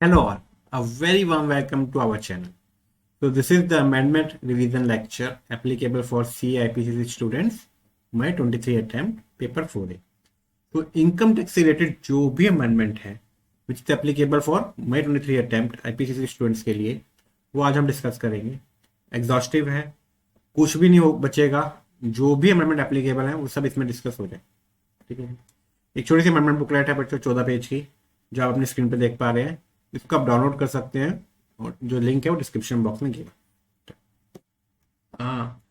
Hello all, a very warm welcome to our channel. So this is the amendment revision lecture applicable for CIPCC students, May 23 attempt, paper 4A. तो income tax से related जो भी amendment है which is applicable for May 23 attempt IPCC students के लिए वो आज हम डिस्कस करेंगे. एग्जॉस्टिव है, कुछ भी नहीं हो बचेगा, जो भी अमेंडमेंट एप्लीकेबल है वो सब इसमें डिस्कस हो जाए. ठीक है, एक छोटी सी अमेंडमेंट बुकलेट है बच्चों 14 पेज की, जो आप अपनी स्क्रीन पे देख पा रहे हैं. इसको आप डाउनलोड कर सकते हैं और जो लिंक है वो डिस्क्रिप्शन बॉक्स में दिया. हाँ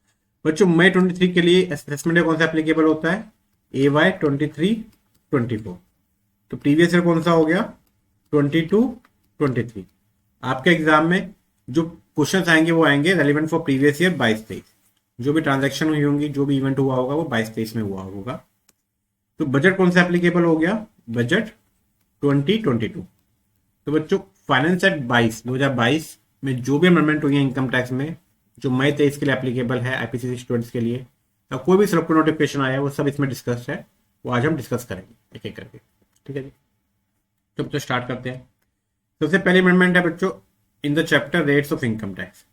बच्चों, May 23 के लिए असेसमेंट कौन सा एप्लीकेबल होता है? AY 23-24. तो प्रीवियस ईयर कौन सा हो गया? 22-23. आपके एग्जाम में जो क्वेश्चन आएंगे वो आएंगे रेलिवेंट फॉर प्रीवियस ईयर 22-23. जो भी ट्रांजेक्शन हुई होंगी, जो भी इवेंट हुआ होगा वो 22-23 में हुआ होगा. तो बजट कौन सा एप्लीकेबल हो गया? बजट 2022. तो बच्चों फाइनेंस एक्ट 2022 में जो भी अमेंडमेंट हुई है इनकम टैक्स में, जो May 23 के लिए एप्लीकेबल है आईपीसीसी स्टूडेंट्स के लिए, या कोई भी सर्कुलर नोटिफिकेशन आया है वो सब इसमें डिस्कस है, वो आज हम डिस्कस करेंगे एक एक करके. ठीक है जी, तो बच्चों स्टार्ट करते हैं. सबसे पहली अमेंडमेंट है बच्चों in the chapter rates of income tax.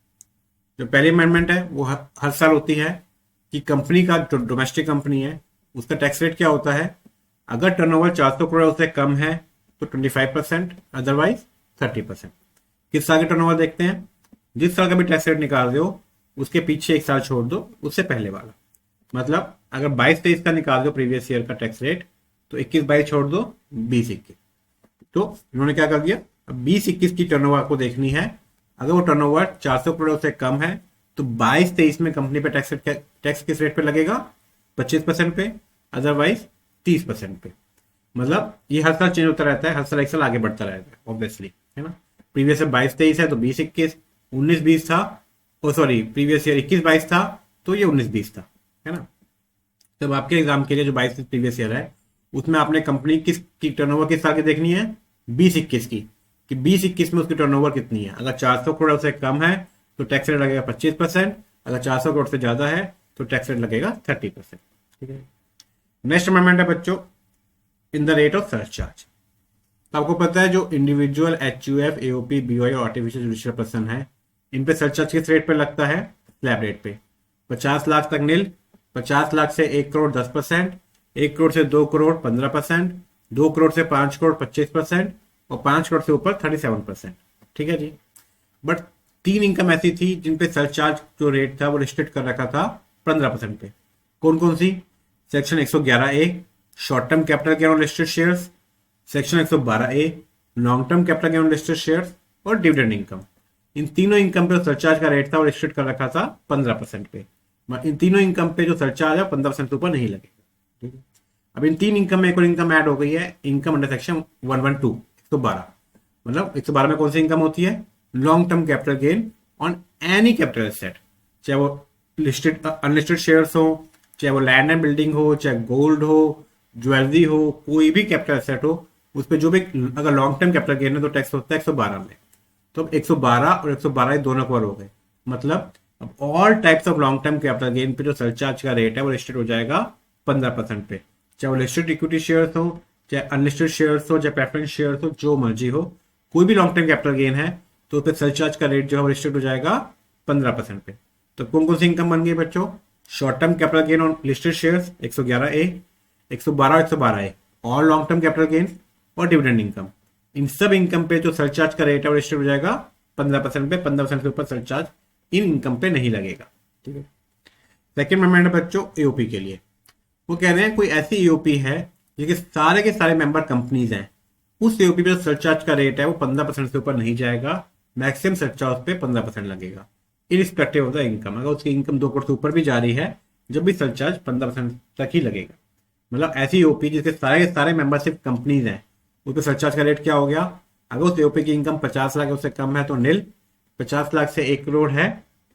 जो पहली अमेंडमेंट है वो हर साल होती है कि कंपनी का जो डोमेस्टिक कंपनी है उसका टैक्स रेट क्या होता है. अगर टर्नओवर 400 करोड़ उससे कम है तो 25%, अदरवाइज 30%. किस साल के टर्नओवर देखते हैं? जिस साल का भी टैक्स रेट निकाल रहे हो उसके पीछे एक साल छोड़ दो, उससे पहले वाला. मतलब अगर 22-23 का निकाल दो प्रीवियस ईयर का टैक्स रेट, तो 21-22 छोड़ दो, 20-21. तो इन्होंने क्या कर दिया, 20-21 की टर्नओवर को देखनी है. अगर वो टर्नओवर 400 करोड़ से कम है तो 22-23 में कंपनी पे टैक्स किस रेट पे लगेगा? 25% पे, अदरवाइज 30% पे. मतलब ये हर साल चेंज होता रहता है, हर साल एक साल आगे बढ़ता रहता है ऑब्वियसली, है ना. प्रीवियस ईयर 22-23 है तो 20-21, 19-20 था, ओ सॉरी प्रीवियस ईयर 21-22 था तो ये 19-20 था, है ना. तब आपके एग्जाम के लिए जो 22 प्रीवियस ईयर है उसमें आपने कंपनी की टर्नओवर किस साल की देखनी है? 20-21 की, कि 20-21 में उसकी टर्नओवर कितनी है. अगर 400 करोड़ से कम है तो टैक्स रेट लगेगा 25%, अगर 400 करोड़ से ज्यादा है तो टैक्स रेट लगेगा 30%. ठीक है. नेक्स्ट अमेंडमेंट है बच्चों in the rate of surcharge. तो आपको पता है जो इंडिविजुअल HUF, AOP, BOI और आर्टिफिशियल जुडिशियल पर्सन है, इन पे सरचार्ज किस रेट पे लगता है? स्लैब रेट पे. 50 लाख तक नील, 50 लाख से 1 करोड़ 10%, 1 करोड़ से 2 करोड़ 15%, 2 करोड़ से 5 करोड़ 25% और 5 करोड़ से ऊपर 37%. ठीक है जी. बट 3 इनकम ऐसी थी जिन पे सरचार्ज जो रेट था वो रिस्ट्रिक्ट कर रखा था 15% पे. कौन कौन सी? Section 111A short term capital gain on listed shares, section 112A long term capital gain on listed shares और डिविडेंड इनकम. इन तीनों इनकम पे सरचार्ज का रेट था और रिस्ट्रिक्ट कर रखा था 15% पे. इन तीनों इनकम पे जो सरचार्ज है 15% से ऊपर नहीं लगेगा. ठीक है. अब इन 3 इनकम में एक और इनकम ऐड हो गई है, इनकम अंडर सेक्शन 112 112. मतलब 112 में कौन सी इनकम होती है? Long term capital gain on any capital asset, चाहे वो लिस्टेड अनलिस्टेड शेयर्स हो, चाहे वो लैंड एंड बिल्डिंग हो, चाहे गोल्ड हो, ज्वेलरी हो, कोई भी कैपिटल एसेट हो, उस पर जो भी अगर लॉन्ग टर्म कैपिटल गेन है तो टैक्स होता है 112 में. तो अब 112 और 112 दोनों कवर हो गए. मतलब अब all types of long term capital gain पे जो सरचार्ज का रेट है वो लिस्टेड हो जाएगा 15% पे. चाहे वो लिस्टेड इक्विटी शेयर्स हो, चाहे अनलिस्टेड शेयर्स हो, चाहे प्रेफरेंस शेयर्स हो, जो मर्जी हो, कोई भी लॉन्ग टर्म कैपिटल गेन है तो उस पर सरचार्ज का रेट जो है वो लिस्टेड हो जाएगा 15% पे. तो कौन कौन सी इनकम बन गई बच्चों? Short term capital gain on listed shares 111A, 112 112A all long term capital gain और डिविडेंड इनकम. इन सब इनकम पे जो सरचार्ज का रेट है वो रजिस्टर हो जाएगा 15% पे. 15% के ऊपर सरचार्ज इन इनकम पे नहीं लगेगा. ठीक है. सेकेंड अमेंडमेंट है बच्चों एओपी के लिए. वो कह रहे हैं कोई ऐसी एओपी है जिसके सारे के सारे मेंबर कंपनीज हैं, उस एओपी पे जो सरचार्ज का रेट है वो 15% से ऊपर नहीं जाएगा. मैक्सिमम सरचार्ज पे 15% लगेगा इरिस्पेक्टिव ऑफ द इनकम. अगर उसकी इनकम 2 करोड़ से ऊपर भी जा रही है, जब भी सरचार्ज 15% तक ही लगेगा. मतलब ऐसी ओपी जिसके सारे के सारे मेंबरशिप कंपनीज हैं, उस पर सरचार्ज का रेट क्या हो गया? अगर उस ओपी की इनकम 50 लाख उससे कम है तो नील, 50 लाख से 1 करोड़ है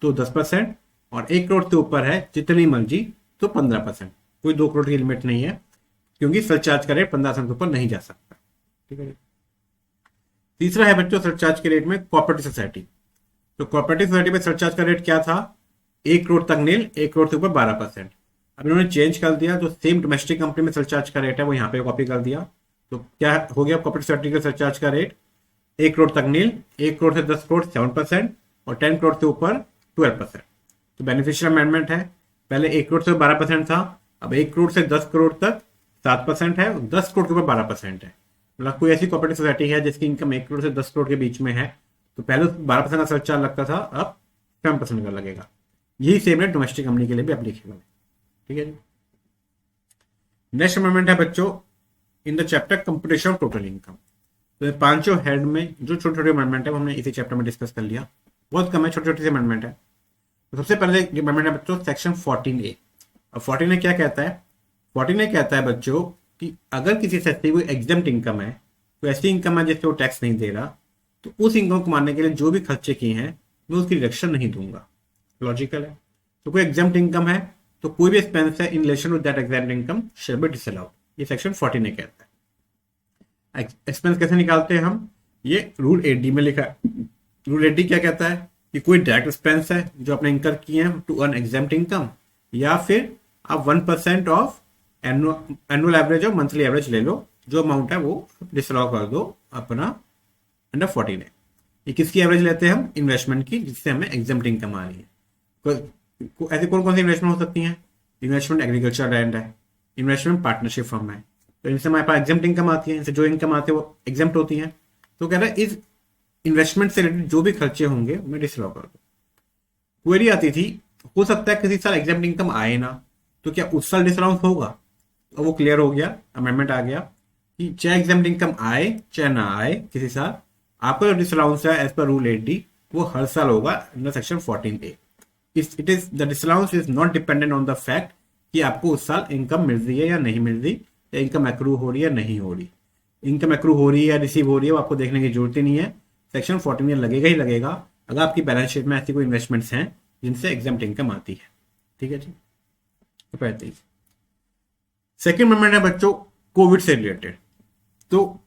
तो 10%, और 1 करोड़ से ऊपर है जितनी मर्जी तो 15%. कोई 2 करोड़ की लिमिट नहीं है, क्योंकि सरचार्ज का रेट 15% से ऊपर नहीं जा सकता. ठीक है. तीसरा है बच्चों सरचार्ज के रेट में कोऑपरेटिव सोसाइटी. तो कोऑपरेटिव सोसाइटी में सरचार्ज का रेट क्या था? 1 करोड़ तक नील, 1 करोड़ से ऊपर 12%. अब इन्होंने चेंज कर दिया, जो सेम डोमेस्टिक कंपनी में सरचार्ज का रेट है वो यहाँ पे कॉपी कर दिया. तो क्या हो गया? कोऑपरेटिव सोसाइटी का सरचार्ज का रेट 1 करोड़ तक नील, 1 करोड़ से 10 करोड़ 7% और 10 करोड़ से ऊपर 12%। तो बेनिफिशियल अमेंडमेंट है, पहले 1 करोड़ से 12% था, अब 1 करोड़ से 10 करोड़ तक 7% है, 10 करोड़ के ऊपर 12% है। मतलब कोई ऐसी कोऑपरेटिव सोसाइटी है जिसकी इनकम 1 करोड़ से 10 करोड़ के बीच में है, तो पहले 12% का सरचार्ज लगता था, अब 7% का लगेगा। यही सेम रेट डोमेस्टिक कंपनी के लिए भी एप्लीकेबल है। ठीक है जी। नेक्स्ट अमेंडमेंट है बच्चों in the chapter computation of total income. तो ये पांचों हेड में जो छोटे छोटे अमेंडमेंट है वो हमने इसी चैप्टर में डिस्कस कर लिया, बहुत कम है, छोटे छोटे से अमेंडमेंट है। तो सबसे पहले जो अमेंडमेंट है बच्चों सेक्शन 14A। अब 14A क्या कहता है? 14A कहता है बच्चों कि अगर किसी से कोई एग्जम्प्ट इनकम है, तो ऐसी इनकम है जिससे वो टैक्स नहीं दे रहा, तो उस इनकम को मारने के लिए जो भी खर्चे किए हैं मैं उसकी डिडक्शन नहीं दूंगा। लॉजिकल है। तो कोई एग्जम्प्ट इनकम है तो कोई भी एक्सपेंस है in relation with that exempt income shall be disallowed, ये सेक्शन 14A कहता है। एक्सपेंस कैसे निकालते हैं हम? ये रूल 8D में लिखा है। रूल 8D क्या कहता है कि कोई डायरेक्ट एक्सपेंस है जो आपने इंकर किए हैं टू अर्न एग्जम्प्ट इनकम, या फिर आप 1% ऑफ एनुअल एवरेज और मंथली एवरेज ले लो, जो अमाउंट है वो डिसअलाउ कर दो अपना अंडर 14A। ये किसकी एवरेज लेते हैं हम? इन्वेस्टमेंट की, जिससे हमें एग्जम्प्ट इनकम आ रही है। ऐसे कौन कौन सी इन्वेस्टमेंट हो सकती हैं? इन्वेस्टमेंट एग्रीकल्चर लैंड है, इन्वेस्टमेंट पार्टनरशिप फर्म है, तो इनसे हमारे पास एग्जम्प्ट इनकम आती है, इनसे जो इनकम आती है वो एग्जम्प्ट होती है। तो कह रहा है इस इन्वेस्टमेंट से रिलेटेड जो भी खर्चे होंगे उन्हें डिसअलाउ कर दो। क्वेरी आती थी, हो सकता है किसी साल एग्जम्प्ट इनकम आए ना, तो क्या उस साल डिसअलाउंस होगा? तो वो क्लियर हो गया, अमेंडमेंट आ गया कि चाहे एग्जम्प्ट इनकम आए चाहे ना आए किसी साल, आपका जो डिसअलाउंस है एज पर रूल 8D वो हर साल होगा under section 14A। It is the disallowance is not dependent on the fact कि आपको उस साल इनकम मिल रही है या नहीं मिल रही, या इनकम एक्रू हो रही है या नहीं हो रही। इनकम एक्रू हो रही है या रिसीव हो रही है वो आपको देखने की जरूरत ही नहीं है, सेक्शन 14A लगेगा ही लगेगा अगर आपकी बैलेंस शीट में ऐसी कोई इन्वेस्टमेंट्स हैं जिनसे एग्जम्प्ट इनकम आती है। ठीक है जी। तो सेकेंड अमेंडमेंट है बच्चों कोविड से रिलेटेड। तो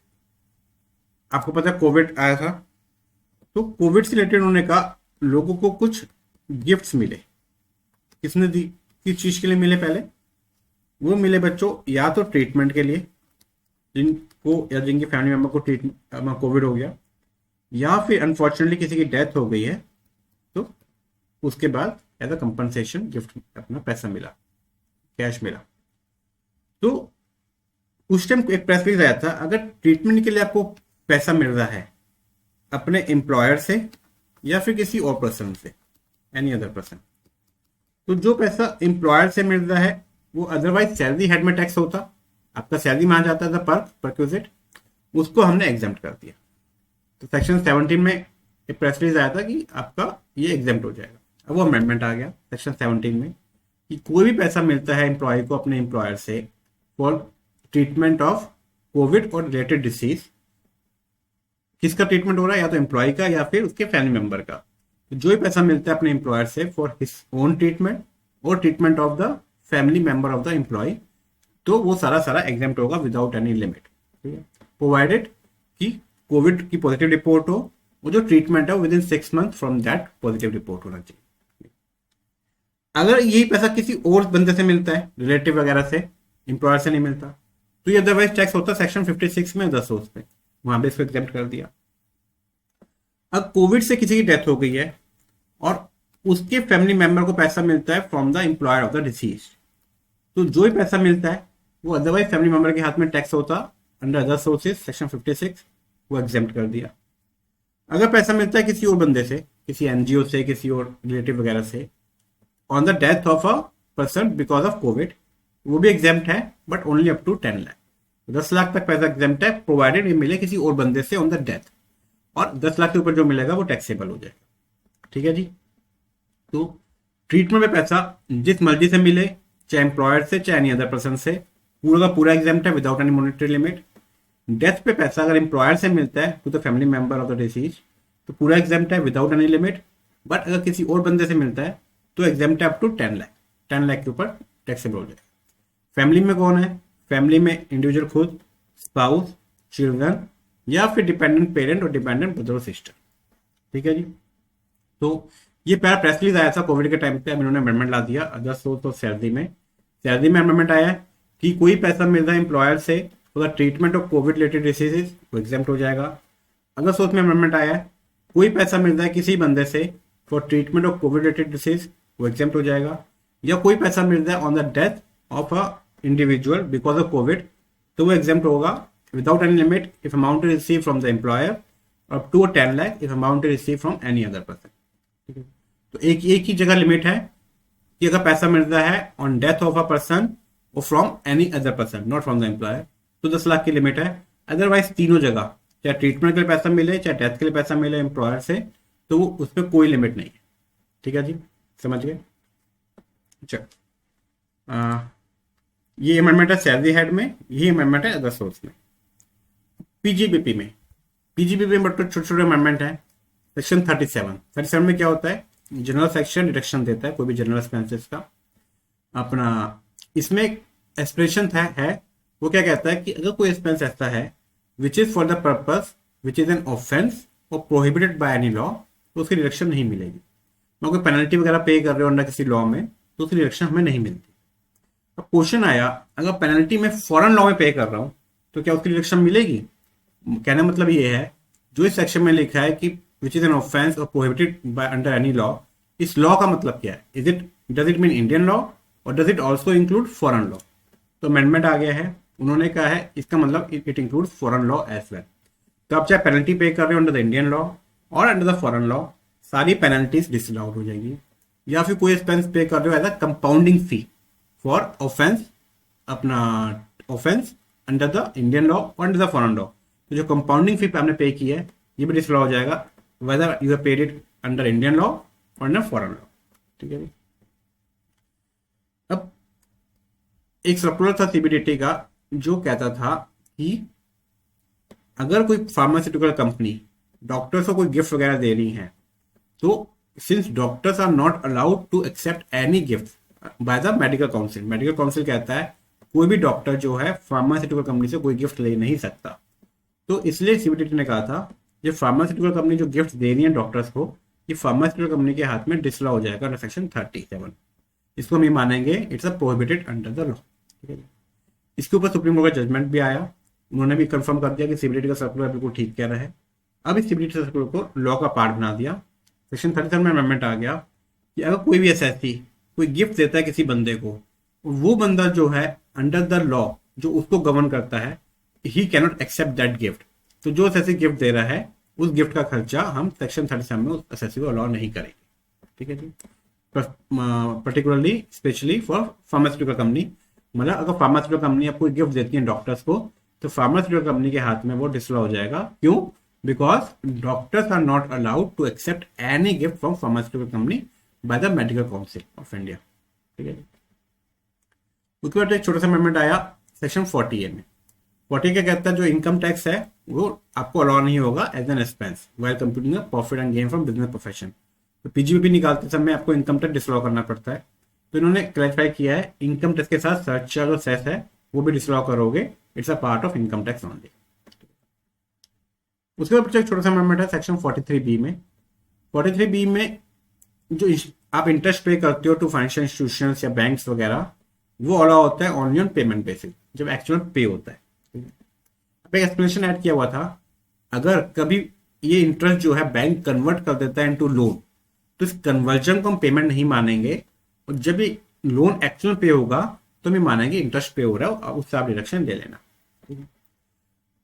आपको पता है कोविड आया था, तो कोविड से रिलेटेड उन्होंने कहा लोगों को कुछ गिफ्ट्स मिले। किसने दी? किस चीज के लिए मिले? पहले वो मिले बच्चों या तो ट्रीटमेंट के लिए, जिनको या जिनके फैमिली मेंबर को ट्रीटमेंट कोविड हो गया, या फिर अनफॉर्चुनेटली किसी की डेथ हो गई है तो उसके बाद एज अ कंपनसेशन गिफ्ट अपना पैसा मिला, कैश मिला। तो उस टाइम एक प्रेस रिलीज आया था, अगर ट्रीटमेंट के लिए आपको पैसा मिल रहा है अपने एम्प्लॉयर से या फिर किसी और पर्सन से, एनी अदर पर्सन, तो जो पैसा एम्प्लॉयर से मिल रहा है वो अदरवाइज सैलरी हेड में टैक्स होता, आपका सैलरी में आ जाता था परक्विजिट, उसको हमने एग्जाम्प्ट कर दिया। तो सेक्शन 17 में एक प्रेस रिलीज आया था कि आपका ये एग्जाम्प्ट हो जाएगा। अब वो अमेंडमेंट आ गया सेक्शन 17 में कि कोई भी पैसा मिलता है एम्प्लॉय को अपने एम्प्लॉयर से फॉर ट्रीटमेंट ऑफ कोविड और रिलेटेड डिसीज, किसका ट्रीटमेंट हो रहा है? या तो एम्प्लॉय का या फिर उसके फैमिली मेंबर का। तो जो भी पैसा मिलता है अपने एम्प्लॉयर से फॉर हिज ओन ट्रीटमेंट और treatment of the family member of the employee, तो वो सारा एग्जाम्प्ट होगा विदाउट एनी लिमिट। ठीक है, प्रोवाइडेड कि कोविड की पॉजिटिव रिपोर्ट हो, वो जो ट्रीटमेंट है with in 6 month from that positive report होना चाहिए। अगर यही पैसा किसी और बंदे से मिलता है, रिलेटिव वगैरह से, एम्प्लॉयर से नहीं मिलता, तो ये अदरवाइज टैक्स होता है सेक्शन 56 में 10 सोर्स पे, वहां पे इसको एग्जाम्प्ट कर दिया। अब कोविड से किसी की डेथ हो गई है और उसके फैमिली मेंबर को पैसा मिलता है from the employer of the deceased, तो जो भी पैसा मिलता है वो अदरवाइज फैमिली मेंबर के हाथ में टैक्स होता अंडर अदर सोर्सेज सेक्शन 56, वो एग्जाम्प्ट कर दिया। अगर पैसा मिलता है किसी और बंदे से, किसी एनजीओ से, किसी और रिलेटिव वगैरह से, on the death of a person because of covid, वो भी एग्जाम्प्ट है but only up to 10 lakh. 10 lakh तक पैसा एग्जाम्प्ट है प्रोवाइडेड ये मिले किसी और बंदे से ऑन द डेथ, और 10 लाख के ऊपर जो मिलेगा वो टैक्सेबल हो जाएगा। ठीक है जी। तो ट्रीटमेंट में पैसा जिस मर्जी से मिले, चाहे एम्प्लॉयर से चाहे एनी अदर पर्सन से, पूरा का पूरा एग्जाम्प्ट है without any monetary limit. Death पे पैसा अगर एम्प्लॉयर से मिलता है to the family member of the deceased, तो पूरा एग्जाम्प्ट है विदाउट एनी लिमिट। बट अगर किसी और बंदे से मिलता है तो एग्जाम्प्ट है अप टू 10 लाख, 10 लाख के ऊपर टैक्सेबल हो जाएगा। फैमिली में कौन है? फैमिली में इंडिविजुअल खुद, स्पाउस, चिल्ड्रन, या फिर डिपेंडेंट पेरेंट और डिपेंडेंट ब्रदर और सिस्टर। ठीक है जी। तो ये पहला प्रेस रिलीज आया था कोविड के टाइम पे, अब इन्होंने अमेंडमेंट ला दिया अगस्त तो सैलरी में अमेंडमेंट आया है कि कोई पैसा मिल रहा है एम्प्लॉयर से for the treatment of covid related diseases वो एग्जाम्प्ट हो जाएगा। अगर सोच में अमेंडमेंट आया है, कोई पैसा मिल रहा है किसी बंदे से for treatment of covid related disease, वो एग्जाम्प्ट हो जाएगा। या कोई पैसा मिल रहा है on the death of a individual because of covid, तो वो एग्जाम्प्ट होगा without any limit if amount receive from the employer, up to 10 lakh if amount receive from any other person. ठीक है, तो एक ही जगह लिमिट है कि अगर पैसा मिल रहा है on death of a person और from any other person, not from the employer, तो 10 लाख की लिमिट है। अदरवाइज तीनों जगह, चाहे ट्रीटमेंट के लिए पैसा मिले चाहे डेथ के लिए पैसा मिले एम्प्लॉयर से, तो उस पर कोई लिमिट नहीं है। ठीक है जी, समझ गए। चल, ये अमेंडमेंट है सैलरी हेड में, ये अमेंडमेंट है अदर सोर्स में। पीजीबीपी में बट छोटे छोटे अमेंडमेंट है। सेक्शन 37 में क्या होता है, जनरल सेक्शन डिडक्शन देता है कोई भी जनरल एक्सपेंसेस का अपना। इसमें एक्सप्रेशन है वो क्या कहता है कि अगर कोई एक्सपेंस ऐसा है which is for the purpose which is an offence और प्रोहिबिटेड बाय एनी लॉ, तो उसकी डिडक्शन नहीं मिलेगी। मैं कोई पेनल्टी वगैरह पे कर रहे हो अंडर किसी लॉ में, तो उसकी डिडक्शन हमें नहीं मिलती। अब क्वेश्चन आया, अगर पेनल्टी में फॉरेन लॉ में पे कर रहा हूं तो क्या उसकी डिडक्शन मिलेगी? कहने का मतलब ये है, जो इस सेक्शन में लिखा है कि विच इज एन ऑफेंस और prohibited by under any law, इस लॉ का मतलब क्या है? Does it mean Indian law और does it also include foreign law? तो अमेंडमेंट आ गया है, उन्होंने कहा है इसका मतलब it include foreign law as well. तो आप चाहे पेनल्टी पे कर रहे हो अंडर द इंडियन लॉ और अंडर द फॉरेन लॉ, सारी पेनल्टीज डिसअलाउड हो जाएगी। या फिर कोई एक्सपेंस पे कर रहे हो as a compounding fee for offence, अपना offence under the Indian law और अंडर द फॉरेन लॉ, तो जो कंपाउंडिंग फी आपने पे की है ये भी डिसअलाउ हो जाएगा, whether you have paid it under Indian law और अंडर फॉरेन लॉ। ठीक है। अब एक सर्कुलर था सीबीडीटी का जो कहता था कि अगर कोई फार्मास्यूटिकल कंपनी डॉक्टर्स को कोई गिफ्ट वगैरह दे रही है, तो since doctors are not allowed to accept any gift by the medical council, medical council कहता है कोई भी डॉक्टर जो है फार्मास्यूटिकल कंपनी से कोई गिफ्ट ले नहीं सकता। तो इसलिए सीबीडीटी ने कहा था ये फार्मास्यूटिकल कंपनी जो गिफ्ट दे रही है डॉक्टर्स को, ये फार्मास्यूटिकल कंपनी के हाथ में डिसअलाउ हो जाएगा अंडर सेक्शन 37। इसको हम ये मानेंगे it's a prohibited under the law. ठीक है। इसके ऊपर सुप्रीम कोर्ट का जजमेंट भी आया, उन्होंने भी कंफर्म कर दिया कि सीबीडीटी का सर्कुलर बिल्कुल ठीक कह रहा है। अब इस सीबीडीटी सर्कुलर को लॉ का पार्ट बना दिया। सेक्शन 37 में अमेंडमेंट आ गया कि अगर कोई भी एसएससी कोई गिफ्ट देता है किसी बंदे को, वो बंदा जो है अंडर द लॉ जो उसको गवर्न करता है, he cannot accept that gift. तो जो एसएससी गिफ्ट दे रहा है उस गिफ्ट का खर्चा हम सेक्शन 37 में उस एसएससी को अलाउ नहीं करेंगे। ठीक है जी। Particularly specially for pharmaceutical company, मतलब अगर फार्मास्यूटिकल कंपनी आपको गिफ्ट देती है डॉक्टर्स को, तो फार्मास्यूटिकल कंपनी के हाथ में वो डिसअलाउ हो जाएगा। क्यों? Because doctors are not allowed to accept any gift from pharmaceutical company by the medical council of India. ठीक है। उसके बाद एक छोटा सा अमेंडमेंट आया सेक्शन 40A में। 40 क्या कहता है, जो इनकम टैक्स है वो आपको अलाउ नहीं होगा as an expense while computing profit and gain from business profession. तो पीजीबीपी निकालते समय आपको इनकम टैक्स डिसअलाउ करना पड़ता है। तो इन्होंने क्लैरिफाई किया है इनकम टैक्स के साथ सरचार्ज और सेस है वो भी डिसअलाउ करोगे, it's a part of income tax only. उसके बाद एक छोटा सा अमेंडमेंट है सेक्शन 43B में। 43B में जो आप इंटरेस्ट पे करते हो टू फाइनेंशियल इंस्टीट्यूशंस या बैंक्स वगैरह, वो अलाउ होता है ओनली ऑन पेमेंट बेसिस, जब एक्चुअल पे होता है। अब एक एक्सप्लेनेशन ऐड किया हुआ था, अगर कभी ये इंटरेस्ट जो है बैंक कन्वर्ट कर देता है इनटू लोन, तो इस कन्वर्जन को हम पेमेंट नहीं मानेंगे, और जब ये लोन एक्चुअल पे होगा तो हम मानेंगे इंटरेस्ट पे हो रहा है और उससे आप डिडक्शन ले लेना।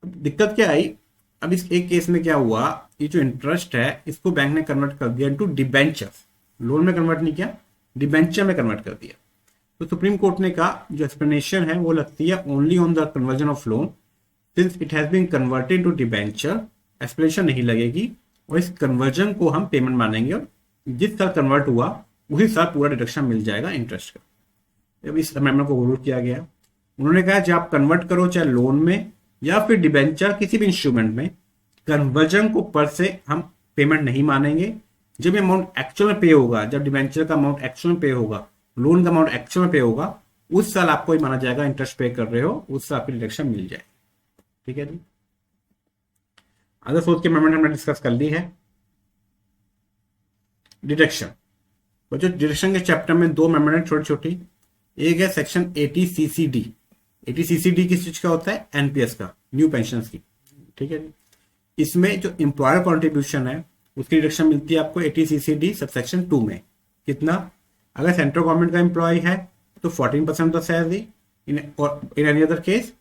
अब दिक्कत क्या आई, अब इस एक केस में क्या हुआ, ये जो इंटरेस्ट है इसको बैंक ने कन्वर्ट कर दिया इनटू डिबेंचर। लोन में कन्वर्ट नहीं किया, डिबेंचर में कन्वर्ट कर दिया। तो सुप्रीम कोर्ट ने कहा जो एक्सप्लेनेशन है वो लगती है only on the conversion of loan, since it has been converted to debenture, explanation नहीं लगेगी और इस कन्वर्जन को हम पेमेंट मानेंगे और जिस साल कन्वर्ट हुआ उसी साल पूरा डिडक्शन मिल जाएगा इंटरेस्ट का। अब इस अमेंडमेंट को रूल किया गया, उन्होंने कहा जब आप कन्वर्ट करो चाहे लोन में या फिर डिबेंचर किसी भी इंस्ट्रूमेंट में, कन्वर्जन को पर से हम पेमेंट नहीं मानेंगे। जब ये अमाउंट एक्चुअल में पे होगा, जब डिबेंचर का अमाउंट एक्चुअल में पे होगा, लोन का अमाउंट एक्चुअल में पे होगा, उस साल आपको ही माना जाएगा इंटरेस्ट पे कर रहे हो, उस साल आपकी डिडक्शन मिल जाए। ठीक है जी। अदर सोच के अमेंडमेंट हमने डिस्कस कर ली है। डिडक्शन, जो डिडक्शन के चैप्टर में दो अमेंडमेंट छोटी छोटी, एक है सेक्शन 80CCD। 80CCD किस चीज का होता है? एनपीएस का, न्यू पेंशन की। ठीक है जी। इसमें जो एम्प्लॉयर कॉन्ट्रीब्यूशन है उसकी डिडक्शन मिलती है आपको 80CCD सबसेक्शन 2 में। कितना? अगर सेंट्रल गवर्नमेंट का एम्प्लॉय है तो 14% of the salary, in any other case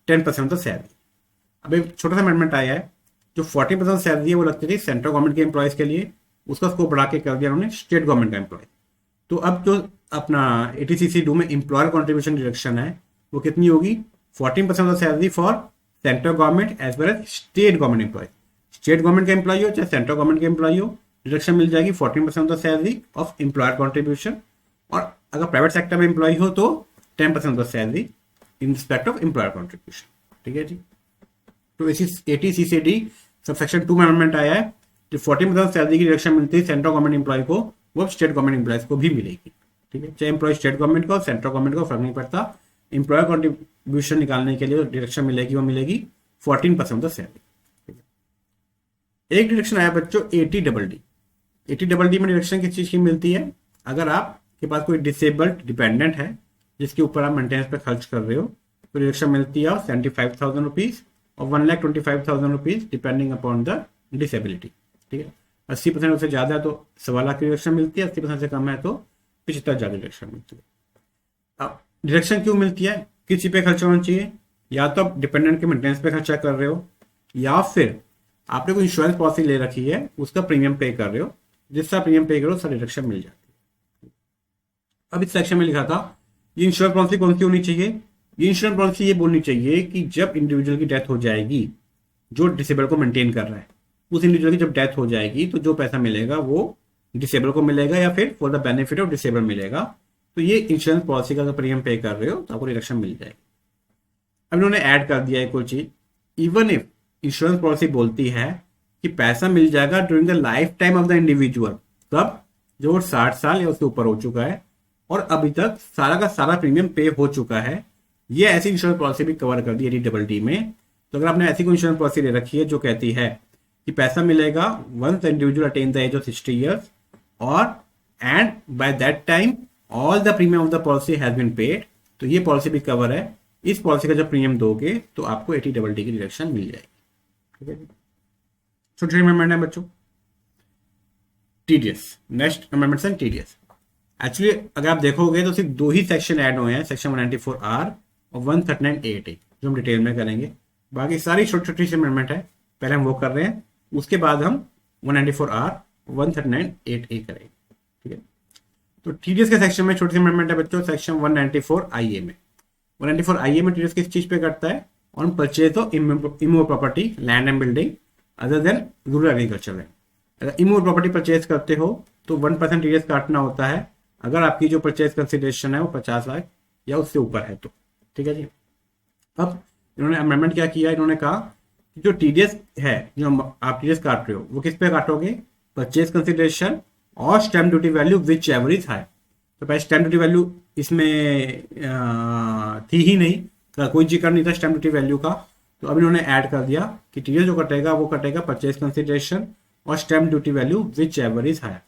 10% of the salary. अब एक छोटा सा अमेंडमेंट आया है, जो 40% सैलरी है वो लगती थी सेंट्रल गवर्नमेंट के एम्प्लॉयज के लिए, उसका स्कोप बढ़ा के कर दिया उन्होंने स्टेट गवर्नमेंट का एम्प्लॉय। तो अब जो अपना 80CC2 में एम्प्लॉयर कॉन्ट्रीब्यूशन डिडक्शन है वो कितनी होगी? 14% of salary for central government as well as state government employee. State government का एम्प्लॉय हो चाहे सेंट्रल गवर्नमेंट के एम्प्लॉय हो, डिडक्शन मिल जाएगी 14% of salary of employer contribution. और अगर प्राइवेट सेक्टर में एम्प्लॉय हो तो 10% of salary in respect of employer contribution. ठीक है जी। तो इसी 80CCD सबसेक्शन 2 में अमेंडमेंट आया है, जो 40% सैलरी की डिडक्शन मिलती है सेंट्रल गवर्नमेंट एम्प्लॉय को, वो स्टेट गवर्नमेंट एम्प्लॉयज को भी मिलेगी। ठीक है, चाहे एम्प्लॉय स्टेट गवर्नमेंट का और सेंट्रल गवर्नमेंट का फर्क नहीं पड़ता, एम्प्लॉयर कॉन्ट्रीब्यूशन निकालने के लिए जो डिडक्शन मिलेगी वो मिलेगी 14% ऑफ सैलरी। एक डिडक्शन आया बच्चों 80DD। 80DD में डिडक्शन किस चीज की मिलती है? अगर आपके पास कोई डिसेबल्ड डिपेंडेंट है जिसके ऊपर आप मेंटेनेंस पे खर्च कर रहे हो तो डिडक्शन मिलती है 75,000 रुपीज और 1,25,000 rupees depending upon the disability. ठीक है, 80% से ज्यादा है तो 1.25 लाख की डिडक्शन मिलती है, 80% से कम है तो 75,000 डिडक्शन मिलती है। अब डिडक्शन क्यों मिलती है? किस चीज पे खर्चा होना चाहिए? या तो आप डिपेंडेंट के मेंटेनेंस पे खर्चा कर रहे हो, या फिर आपने कोई इंश्योरेंस पॉलिसी ले रखी है उसका प्रीमियम पे कर रहे हो, जिसका प्रीमियम पे करो उसका डिडक्शन मिल जाती है। अब इस सेक्शन में लिखा था ये इंश्योरेंस पॉलिसी कौन सी होनी चाहिए? ये इंश्योरेंस पॉलिसी ये बोलनी चाहिए कि जब इंडिविजुअल की डेथ हो जाएगी, जो डिसेबल को मेंटेन कर रहा है, उस इंडिविजुअल की जब डेथ हो जाएगी तो जो पैसा मिलेगा वो डिसेबल को मिलेगा या फिर for the benefit of disable मिलेगा। तो ये इंश्योरेंस पॉलिसी का अगर प्रीमियम पे कर रहे हो तो आपको डिडक्शन मिल जाएगी। अब इन्होंने ऐड कर दिया है कोई चीज, इवन इफ इंश्योरेंस पॉलिसी बोलती है कि पैसा मिल जाएगा during the life time of the individual, कब? जो 60 साल या उसके ऊपर हो चुका है और अभी तक सारा का सारा प्रीमियम पे हो चुका है, ये ऐसी इंश्योरेंस पॉलिसी भी कवर कर दी 80DD में। तो अगर आपने ऐसी कोई इंश्योरेंस पॉलिसी ले रखी है जो कहती है कि पैसा मिलेगा once the individual attain the age of 60 years और and by that time all the premium of the policy has been paid, तो ये पॉलिसी भी कवर है। इस पॉलिसी का जब प्रीमियम दोगे तो आपको 80DD की डिडक्शन मिल जाएगी। ठीक है, छोटी अमेंडमेंट है बच्चों। TDS, next amendments and TDS. Actually अगर आप देखोगे तो सिर्फ 2 ही सेक्शन ऐड हुए हैं, सेक्शन 194R और 139A जो हम डिटेल में करेंगे। बाकी सारी छोटी छोटी सी अमेंडमेंट है, पहले हम वो कर रहे हैं, उसके बाद हम 194R 139A करेंगे। ठीक है, तो टीडीएस के सेक्शन में छोटी सी अमेंडमेंट है बच्चों, सेक्शन 194IA में। 194IA में टीडीएस किस चीज पे करता है? On purchase of immovable property, land and building other than rural agriculture land. अगर इमूवेबल प्रॉपर्टी परचेज करते हो तो 1% टीडीएस काटना होता है, अगर आपकी जो परचेज कंसिडरेशन है वो 50 लाख या उससे ऊपर है तो। ठीक है जी। अब इन्होंने अमेंडमेंट क्या किया? इन्होंने कहा कि जो टीडीएस है, जो आप टीडीएस काट रहे हो वो किस पे काटोगे? परचेज कंसिडरेशन और stamp duty value whichever is high. तो पहले स्टैम्प ड्यूटी वैल्यू इसमें थी ही नहीं, कोई जिक्र नहीं था स्टैम्प ड्यूटी वैल्यू का, तो अब इन्होंने ऐड कर दिया कि टीडीएस जो कटेगा वो कटेगा परचेज कंसिडरेशन और stamp duty value whichever is higher.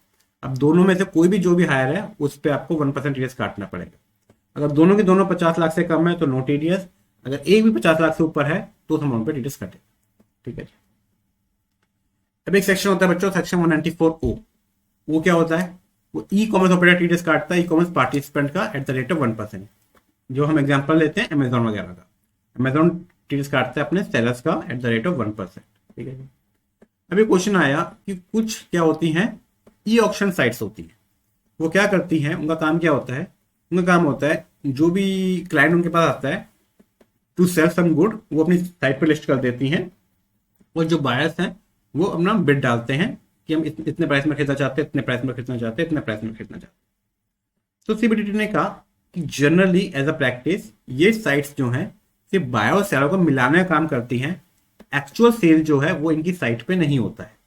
अब दोनों में से कोई भी जो भी हायर है उस पर आपको 1% टीडीएस काटना पड़ेगा। अगर दोनों के दोनों 50 लाख से कम है तो नो टीडीएस, अगर एक भी 50 लाख से ऊपर है तो उस अमाउंट पे टीडीएस कटेगा। ठीक है जी। अब एक सेक्शन होता है बच्चों, सेक्शन 194O। वो क्या होता है? वो ई कॉमर्स ऑपरेटर टीडीएस काटता है ई कॉमर्स पार्टिसिपेंट का एट द रेट ऑफ 1%। जो हम एग्जांपल लेते हैं अमेजॉन वगैरह का, अमेजॉन टीडीएस काटता है अपने सेलर्स का एट द रेट ऑफ 1%। ठीक है जी। अभी क्वेश्चन आया कि कुछ क्या होती हैं, ई ऑक्शन साइट्स होती हैं, वो क्या करती हैं, उनका काम क्या होता है? उनका काम होता है जो भी क्लाइंट उनके पास आता है टू सेल सम गुड, वो अपनी साइट पर लिस्ट कर देती हैं और जो बायर्स हैं वो अपना बिड डालते हैं कि हम इतने प्राइस में खरीदना चाहते हैं, इतने प्राइस में खरीदना चाहते हैं, इतने प्राइस में खरीदना चाहते हैं। तो सीबीडीटी ने कहा कि जनरली एज अ प्रैक्टिस ये साइट्स जो हैं सिर्फ बायर और सेलर को मिलाने का काम करती हैं, एक्चुअल सेल जो है वो इनकी साइट पे नहीं होता है।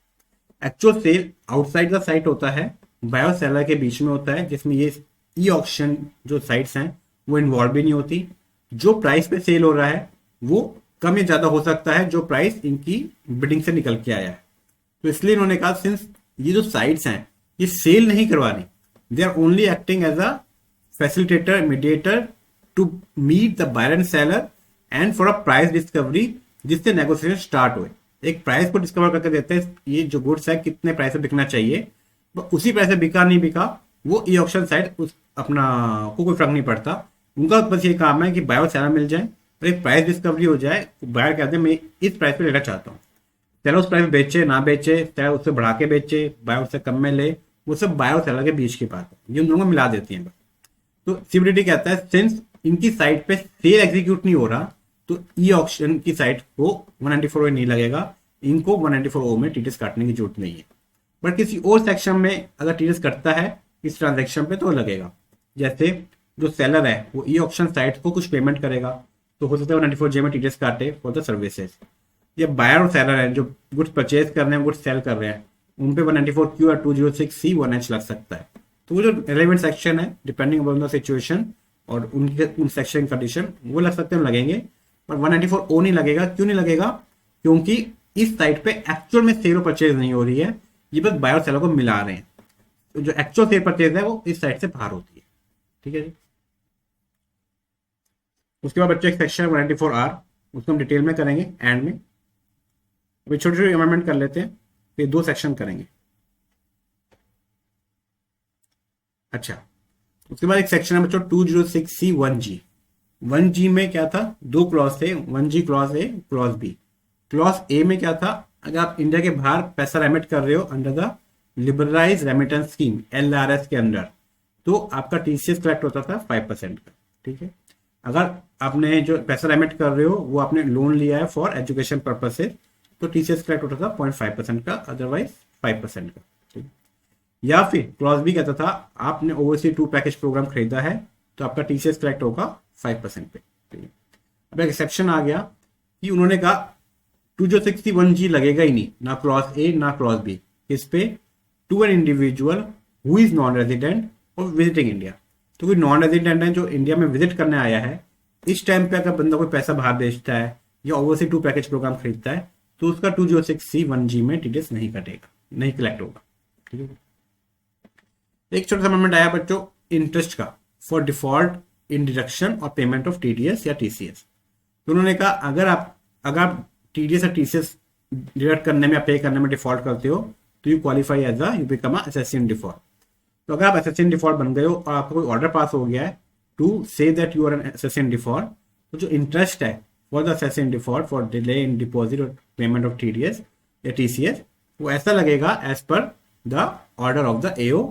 Actual sale outside the site होता है, बायर और सेलर के बीच में होता है, जिसमें ये ई ऑक्शन जो साइट्स हैं वो इन्वॉल्व भी नहीं होती। जो प्राइस पे सेल हो रहा है वो कम या ज्यादा हो सकता है जो प्राइस इनकी बिडिंग से निकल के आया है। तो इसलिए इन्होंने कहा सिंस ये जो साइट्स हैं ये सेल नहीं करवानी, they are only acting as a facilitator, mediator to meet the buyer and seller and for a price discovery, जिससे नेगोशिएशन स्टार्ट हुए। एक प्राइस को डिस्कवर करके देते हैं, ये जो गुड्स है कितने प्राइस पे बिकना चाहिए, तो उसी प्राइस पे बिका नहीं बिका वो ई ऑक्शन साइट उस अपना को कोई फर्क नहीं पड़ता। उनका बस ये काम है कि बायर और सेलर मिल जाए और एक प्राइस डिस्कवरी हो जाए। बायर कहते हैं मैं इस प्राइस पे लेना चाहता हूँ, सेलर उस प्राइस पे बेचे ना बेचे, सेलर उससे बढ़ा के बेचे, बायर उससे कम में ले, वो सब बायर और सेलर के बीच की बात है, ये उन दोनों को मिला देती है। तो सीबीडीटी कहता है सिंस इनकी साइट पे सेल एग्जीक्यूट नहीं हो रहा तो ई ऑक्शन की साइट को 194 नहीं लगेगा, इनको 194 में टीडीएस काटने की जरूरत नहीं है। बट किसी और सेक्शन में अगर टीडीएस कटता है इस ट्रांजैक्शन पे तो लगेगा। जैसे जो सेलर है वो ई ऑक्शन साइट को कुछ पेमेंट करेगा तो हो सकता है 194J में टीडीएस काटे फॉर द सर्विसेज। ये बायर और सेलर है जो गुड्स परचेज कर रहे हैं, गुड्स सेल कर रहे हैं, उन पे 194Q और 206C 1H लग सकता है। तो वो जो रेलेवेंट सेक्शन है डिपेंडिंग अपॉन द सिचुएशन और उनके उन सेक्शन कंडीशन वो लग सकते हैं, लगेंगे। पर 194O नहीं लगेगा। क्यों नहीं लगेगा? क्योंकि इस साइट पे एक्चुअल में सेल और परचेज नहीं हो रही है, ये बस बायर और सेलर को मिला रहे हैं। तो जो एक्चुअल सेल परचेज है वो इस साइट से बाहर होती है। ठीक है जी। उसके बाद बच्चे एक सेक्शन 194R, उसको हम डिटेल में करेंगे एंड में। अभी छोटे छोटे अमेंडमेंट कर लेते हैं, फिर 2 सेक्शन करेंगे। अच्छा, उसके बाद एक सेक्शन है बच्चों 206C 1G। 1G में क्या था? 2 क्लॉज थे, 1G clause A clause B. Clause A में क्या था? अगर आप इंडिया के बाहर पैसा रेमिट कर रहे हो under the liberalise remittance scheme LRS के अंदर, तो आपका टीसीएस कलेक्ट होता था 5% का। ठीक है। अगर आपने जो पैसा रेमिट कर रहे हो वो आपने लोन लिया है फॉर एजुकेशन पर्पसेज तो टीसीएस कलेक्ट होता था 0.5% का, अदरवाइज 5% का। ठीक। या फिर क्लॉज बी कहता था आपने ओवरसीज 2 पैकेज प्रोग्राम खरीदा है तो आपका टीसीएस कलेक्ट होगा 5% पे। ठीक है। अब एक एक्सेप्शन आ गया कि उन्होंने कहा 206C 1G लगेगा ही नहीं, ना क्लॉज ए ना क्लॉज बी। इस पे to an individual who is non resident और विजिटिंग इंडिया। तो कोई नॉन रेजिडेंट है जो इंडिया में विजिट करने आया है, इस टाइम पे अगर बंदा कोई पैसा बाहर भेजता है या ओवरसीज 2 पैकेज प्रोग्राम खरीदता है तो उसका 206C 1G में टीडीएस नहीं कटेगा, नहीं कलेक्ट होगा। ठीक है। एक छोटा सा अमेंडमेंट आया बच्चों इंटरेस्ट का, फॉर डिफॉल्ट इन डिडक्शन और पेमेंट ऑफ टीडीएस या टीसीएस। तो उन्होंने कहा अगर टीडीएस या टीसीएस डिडक्ट करने में या पे करने में डिफॉल्ट करते हो तो you qualify as you become a SSC in default. तो अगर आप एसएससी इन डिफॉल्ट बन गए हो और आपका कोई ऑर्डर पास हो गया है to say that you are an SSC in default, तो जो इंटरेस्ट है for the SSC in default for delay in deposit और पेमेंट ऑफ टीडीएस या टीसीएस वो ऐसा लगेगा as per the order of the AO,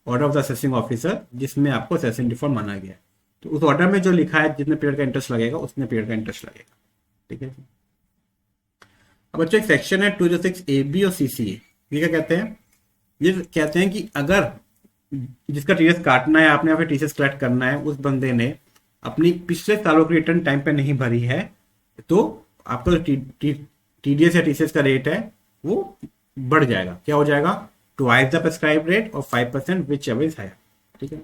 order of the assessing officer, जिसमें आपको एसएससी इन डिफॉल्ट माना गया है। तो उस ऑर्डर में जो लिखा है जितने पीरियड का इंटरेस्ट लगेगा उतने पीरियड का इंटरेस्ट लगेगा। ठीक है। अब बच्चों एक सेक्शन है 206AB और CCA। ये क्या कहते हैं? ये कहते हैं कि अगर जिसका टीडीएस काटना है आपने या फिर टीसीएस कलेक्ट करना है उस बंदे ने अपनी पिछले सालों की रिटर्न टाइम पे नहीं भरी है तो आपका जो टीडीएस या टीसीएस का रेट है वो बढ़ जाएगा। क्या हो जाएगा? ट्वाइस द प्रेस्क्राइब रेट और 5% विच एवर इज हायर। ठीक है।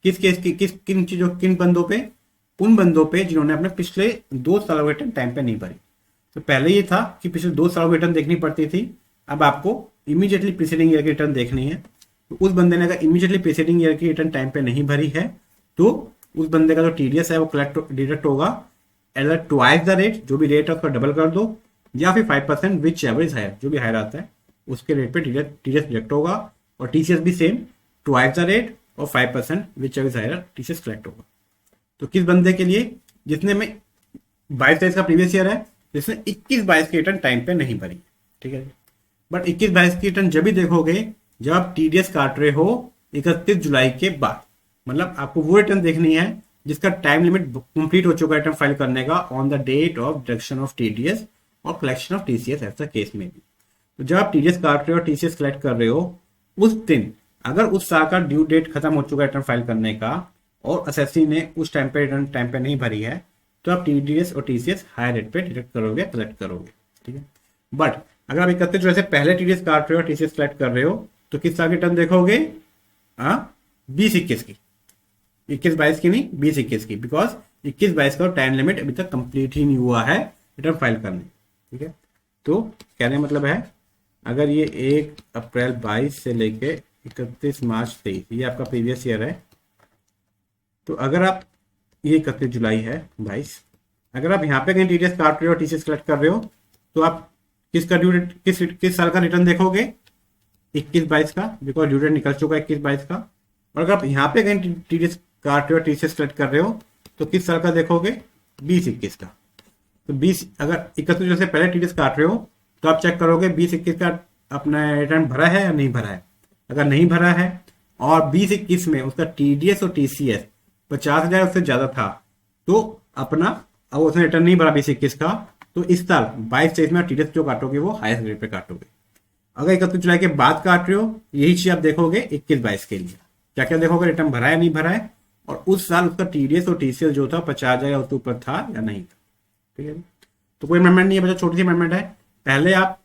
किस केस की किन चीजों किन बंदों पे? उन बंदों पे जिन्होंने अपने पिछले 2 सालों की रिटर्न टाइम पे नहीं भरी। तो पहले ये था कि पिछले 2 सालों की रिटर्न देखनी पड़ती थी, अब आपको इमीडिएटली प्रीसीडिंग ईयर की रिटर्न देखनी है। तो उस बंदे ने अगर इमीडिएटली प्रीसीडिंग ईयर की रिटर्न टाइम पे नहीं भरी है तो उस बंदे का जो टीडीएस है वो कलेक्ट डिडक्ट होगा एज ट्वाइस द रेट, जो भी रेट है उसका डबल कर दो, या फिर 5% विच एवर इज हायर, जो भी हायर आता है उसके रेट पे टीडीएस डिडक्ट होगा। और टीसीएस भी सेम, ट्वाइस द रेट और 5% whichever is higher TCS collect होगा। तो किस बंदे के लिए? जिसने में 22-23 का प्रीवियस ईयर है, जिसने 21-22 की रिटर्न टाइम पे नहीं भरी। ठीक है। बट 21-22 की रिटर्न जब भी देखोगे जब आप टीडीएस काट रहे हो 31 जुलाई के बाद, मतलब आपको वो रिटर्न देखनी है जिसका टाइम लिमिट कंप्लीट हो चुका है रिटर्न फाइल करने का on the date of deduction of TDS और कलेक्शन ऑफ टीसीएस ऐसा केस में भी। तो जब आप टीडीएस काट रहे हो और टीसीएस कलेक्ट कर रहे हो उस दिन अगर उस साल का ड्यू डेट खत्म हो चुका है रिटर्न फाइल करने का और एसएससी ने उस टाइम पे रिटर्न टाइम पे नहीं भरी है तो आप टीडीएस और टीसीएस हायर रेट पे डिडक्ट करोगे, कलेक्ट करोगे। ठीक है। बट अगर आप 31 जुलाई से पहले टीडीएस काट रहे हो टीसीएस कलेक्ट कर रहे हो तो किस साल की रिटर्न देखोगे? 20-21 की, 21-22 की नहीं, 20-21 की, बिकॉज 21-22 का टाइम लिमिट अभी तक कंप्लीट ही नहीं हुआ है रिटर्न फाइल करने। ठीक है। तो कहने मतलब है अगर ये 1 अप्रैल 22 से लेके 31 मार्च 23 ये आपका प्रीवियस ईयर है, तो अगर आप ये 31 जुलाई है 22, अगर आप यहाँ पे कहीं टीडीएस काट रहे हो टीसीएस कलेक्ट कर रहे हो तो आप किसका ड्यू डेट, किस साल का रिटर्न देखोगे, 21-22 का, बिकॉज ड्यू डेट निकल चुका है 21-22 का। और अगर आप यहाँ पे कहीं टीडीएस काट रहे हो, टीसीएस कलेक्ट कर रहे हो, तो किस साल का देखोगे, 20-21 का। तो 20 अगर 31 से पहले टीडीएस काट रहे हो तो आप चेक करोगे 20-21 का अपना रिटर्न भरा है या नहीं भरा है। अगर नहीं भरा है और 20-21 में उसका टीडीएस और टीसीएस 50,000 उससे ज्यादा था, तो अपना, अब उसने रिटर्न नहीं भरा 20-21 का, तो इस साल 22-23 में टीडीएस जो काटोगे वो हाईएस्ट ग्रेड पे काटोगे। अगर 31 जुलाई के बाद काट रहे हो, यही चीज आप देखोगे 21-22 के लिए, क्या क्या देखोगे, रिटर्न भरा है नहीं भरा है, और उस साल उसका टीडीएस और टीसीएस जो था 50,000 या उसके ऊपर था या नहीं था। ठीक है, तो कोई अमेंडमेंट नहीं है बच्चा, छोटी सी अमेंडमेंट है। पहले आप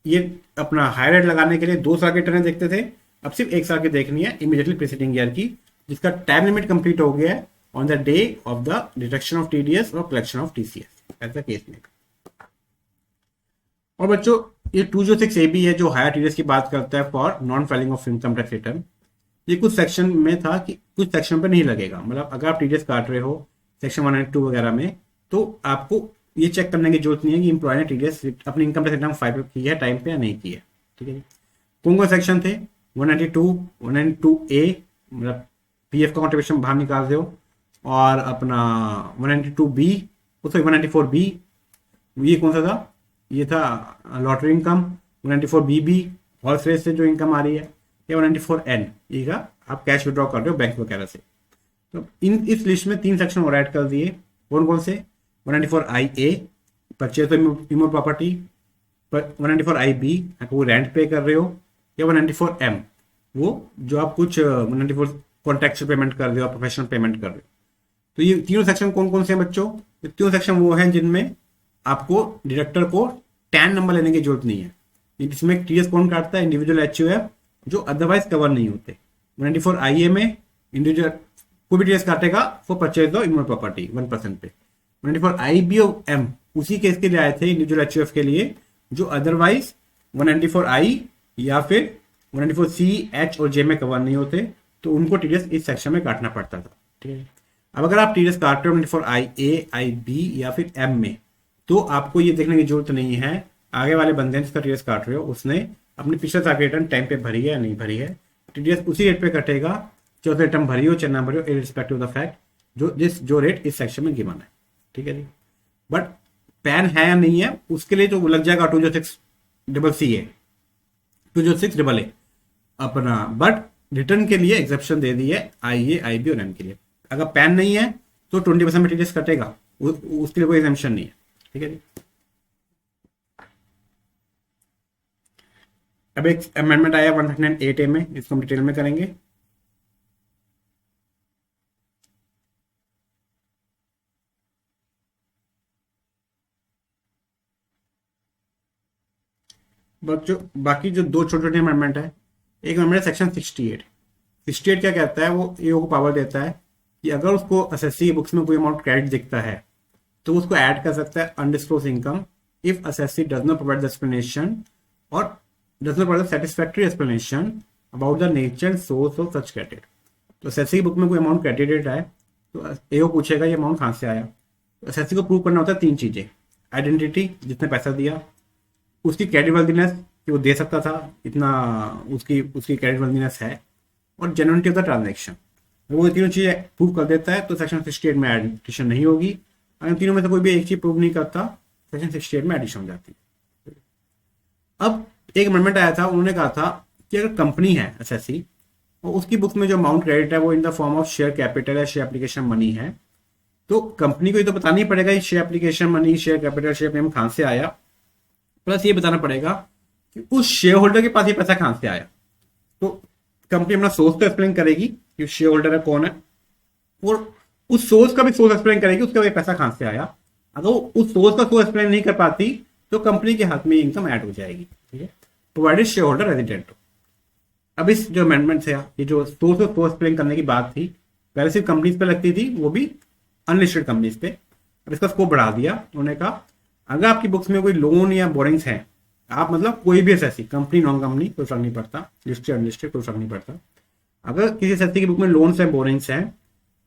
ये अपना हाई रेट लगाने के लिए 2 साल के रिटर्न देखते थे, अब सिर्फ 1 साल की देखनी है इमीडिएटली प्रीसीडिंग ईयर की, जिसका टाइम लिमिट कंप्लीट हो गया है on the day of the deduction of TDS और कलेक्शन ऑफ टीसीएस, ऐसा केस में। और बच्चों ये 206 AB है जो हायर टीडीएस की बात करता है for non filing of income tax return. ये कुछ सेक्शन में था कि कुछ सेक्शन पे नहीं लगेगा, मतलब अगर आप टीडीएस काट रहे हो सेक्शन 192 वगैरह में, तो आपको ये चेक करने की जरूरत नहीं है कि एम्प्लॉय ने टीडीएस अपनी इनकम टैक्स रिटर्न फाइल की है टाइम पे या नहीं की है। ठीक है, कौन कौन सेक्शन थे, 192, 192A, मतलब पीएफ का कॉन्ट्रीब्यूशन बाहर निकाल दो, और अपना 192B, उसमें 194B, ये कौन सा था, ये था lottery income, 194BB horse race से जो इनकम आ रही है, या 194N, ये का आप कैश विड्रॉ कर रहे हो बैंक वगैरह से। तो इस लिस्ट में 3 सेक्शन और ऐड कर दिए, कौन कौन से, 194IA purchase immovable property, 194IB वो रेंट पे कर रहे हो, या 194M वो जो आप कुछ 194 कॉन्ट्रैक्चुअल पेमेंट कर रहे हो, प्रोफेशनल पेमेंट कर रहे हो। तो ये तीनों सेक्शन कौन कौन से हैं बच्चों, ये तीनों सेक्शन वो हैं जिनमें आपको डिडक्टर को टैन नंबर लेने की जरूरत नहीं है। इसमें टीडीएस कौन काटता है, इंडिविजुअल एचयूएफ जो अदरवाइज कवर नहीं होते। 194IA में इंडिविजुअल कोई भी टीडीएस काटेगा for purchase of immovable property 1% पे। 194IB और M उसी केस के लिए आए थे इंडिविजुअल एचयूएफ के लिए, जो अदरवाइज 194I या फिर 194C, H और J में कवर नहीं होते, तो उनको टीडीएस इस सेक्शन में काटना पड़ता था। ठीक है, अब अगर आप टीडीएस काट रहे हो 194IA, IB या फिर M में, तो आपको ये देखने की जरूरत नहीं है आगे वाले बंदे जिसका टीडीएस काट रहे हो उसने अपनी पिछले साल की रिटर्न टाइम पे भरी है या नहीं भरी है। टीडीएस उसी रेट पे कटेगा जो रिटर्न भरी हो चाहे ना भरी हो, इररिस्पेक्टिव ऑफ द फैक्ट जो रेट इस सेक्शन में गिवन है। ठीक है जी, बट पैन है या नहीं है उसके लिए तो लग जाएगा 206CA 206AA अपना, बट रिटर्न के लिए एक्सेप्शन दे दी है IA, IB और M के लिए। अगर पैन नहीं है तो 20% में टीडीएस कटेगा, उसके लिए कोई एक्सेप्शन नहीं है। ठीक है जी, अब एक अमेंडमेंट आया 108A में, इसको हम डिटेल में करेंगे। बच्चों बाकी जो 2 छोटे छोटे अमेंडमेंट है, एक अमेंडमेंट सेक्शन 68 क्या कहता है, वो ईओ को पावर देता है कि अगर उसको एसएससी बुक्स में कोई अमाउंट क्रेडिट दिखता है तो उसको ऐड कर सकता है undisclose income if SSC does not provide the explanation और does not provide satisfactory explanation about the nature and source of such credit. तो एसएससी बुक में कोई अमाउंट क्रेडिटेड है तो एओ पूछेगा ये अमाउंट कहाँ से आया। तो एसएससी को प्रूव करना होता है 3 चीजें, आइडेंटिटी जिसने पैसा दिया, उसकी क्रेडिट वर्दीनेस कि वो दे सकता था इतना, उसकी क्रेडिट वर्दीनेस है, और जेन्युइनिटी ऑफ द ट्रांजैक्शन। वो तीनों चीजें प्रूव कर देता है तो सेक्शन 68 में एडिशन नहीं होगी। अगर तीनों में से कोई भी एक चीज प्रूव नहीं करता सेक्शन 68 में एडिशन हो जाती है। अब एक अमेंडमेंट आया था, उन्होंने कहा था कि अगर कंपनी है एसएससी और उसकी बुक्स में जो अमाउंट क्रेडिट है वो in the form of share capital या शेयर एप्लीकेशन मनी है, तो कंपनी को ये तो बताना ही पड़ेगा ये share application money, share capital, share payment कहां से आया, प्लस ये बताना पड़ेगा कि उस शेयर होल्डर के पास ये पैसा कहां से आया। तो कंपनी अपना सोर्स तो एक्सप्लेन करेगी कि शेयर होल्डर है कौन है, और उस सोर्स का भी सोर्स एक्सप्लेन करेगी उसका भी पैसा कहां से आया। अगर वो उस सोर्स का सोर्स एक्सप्लेन नहीं कर पाती तो कंपनी के हाथ में इनकम ऐड हो जाएगी। ठीक है, प्रोवाइडेड शेयर होल्डर रेजिडेंट हो। अब इस जो अमेंडमेंट है, ये जो सोर्स ऑफ सोर्स एक्सप्लेन करने की बात थी, पहले सिर्फ कंपनीज पे लगती थी, वो भी अनलिस्टेड कंपनीज पे। अब इसका स्कोप बढ़ा दिया, उन्होंने कहा अगर आपकी बुक्स में कोई लोन या बोरिंग्स हैं, आप मतलब कोई भी एसएससी, कंपनी नॉन कंपनी कोई फर्क नहीं पड़ता, लिस्टेड अनलिस्टेड कोई फर्क नहीं पड़ता, अगर किसी एसएससी की बुक में लोन्स हैं बोरिंग्स हैं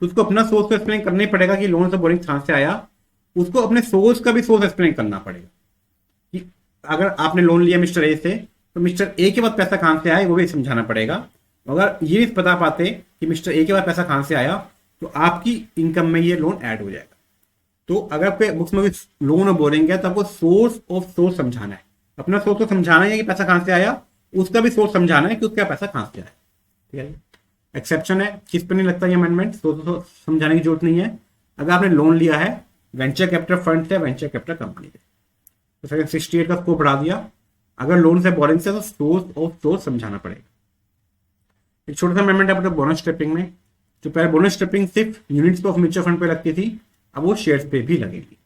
तो उसको अपना सोर्स को एक्सप्लेन करना ही पड़ेगा कि लोन से बोरिंग्स कहां से आया। उसको अपने सोर्स का भी सोर्स एक्सप्लेन करना पड़ेगा कि अगर आपने लोन लिया मिस्टर ए से, तो मिस्टर ए के बाद पैसा कहां से आया वो भी समझाना पड़ेगा। अगर ये नहीं बता पाते कि मिस्टर ए के बाद पैसा कहां से आया, तो आपकी इनकम में ये लोन ऐड हो जाएगा। तो अगर आपके बुक्स में भी लोन और बोरिंग है, तो आपको सोर्स ऑफ सोर्स समझाना है। अपना सोर्स तो समझाना है कि पैसा कहां से आया, उसका भी सोर्स समझाना है कि उसका पैसा कहां से आया। ठीक है, एक्सेप्शन है, किस पर नहीं लगता ये अमेंडमेंट, तो समझाने की जरूरत नहीं है। अगर आपने लोन लिया है वेंचर कैपिटल फंड से, वेंचर कैपिटल कंपनी से, तो सेक्शन 68 का स्कोप बढ़ा दिया। अगर लोन से बोरिंग से, तो सोर्स ऑफ सोर्स समझाना पड़ेगा। एक छोटा सा अमेंडमेंट है बोनस स्ट्रिपिंग में। जो पहले बोनस स्ट्रिपिंग सिर्फ यूनिट्स ऑफ म्यूचुअल फंड पे लगती थी, अब वो शेयर्स पे भी लगेगी।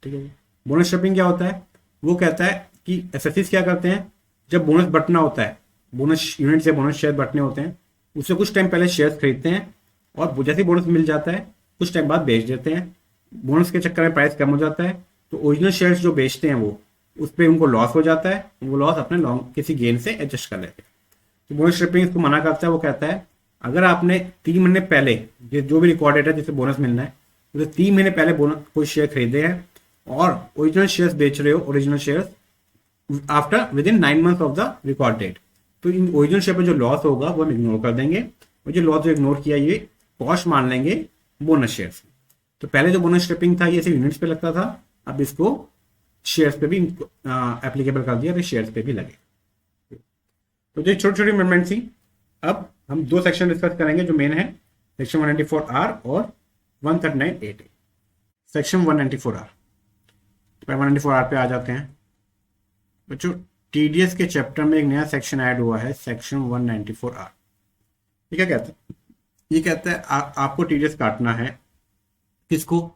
ठीक है, बोनस स्ट्रिपिंग क्या होता है? वो कहता है कि एसएससीज क्या करते हैं, जब बोनस बंटना होता है, बोनस यूनिट से बोनस शेयर बंटने होते हैं, उससे कुछ टाइम पहले शेयर्स खरीदते हैं और जैसे बोनस मिल जाता है कुछ टाइम बाद बेच देते हैं। बोनस के चक्कर में प्राइस कम हो जाता है, तो ओरिजिनल शेयर्स जो बेचते हैं वो उस पर उनको लॉस हो जाता है, वो लॉस अपने लॉन्ग किसी गेन से एडजस्ट कर लेते हैं। तो बोनस स्ट्रिपिंग इसको मना करता है। वो कहता है अगर आपने 3 महीने पहले जो भी रिकॉर्डेड है जिससे बोनस मिलना है, तो 3 महीने पहले बोनस कोई शेयर खरीदे हैं और ओरिजिनल शेयर्स बेच रहे हो, original shares after within 9 month of the record date, तो इन ओरिजिनल शेयर पर जो लॉस होगा वो हम इग्नोर कर देंगे, और जो लॉस जो इग्नोर किया ये कॉस्ट मान लेंगे बोनस शेयर्स। तो पहले जो बोनस स्ट्रिपिंग था ये सिर्फ यूनिट्स पे लगता था, अब इसको शेयर्स पे भी एप्लीकेबल कर दिया, तो शेयर्स पे भी लगे। तो जो छोटी छोटी अमेंडमेंट थी, अब हम 2 सेक्शन डिस्कस करेंगे जो मेन है, सेक्शन 194R और 139A। सेक्शन 194R, 194R पे आ जाते हैं बच्चों। टीडीएस के चैप्टर में एक नया सेक्शन ऐड हुआ है, सेक्शन 194R। ये क्या कहता है? ये कहता है आपको टीडीएस काटना है किसको?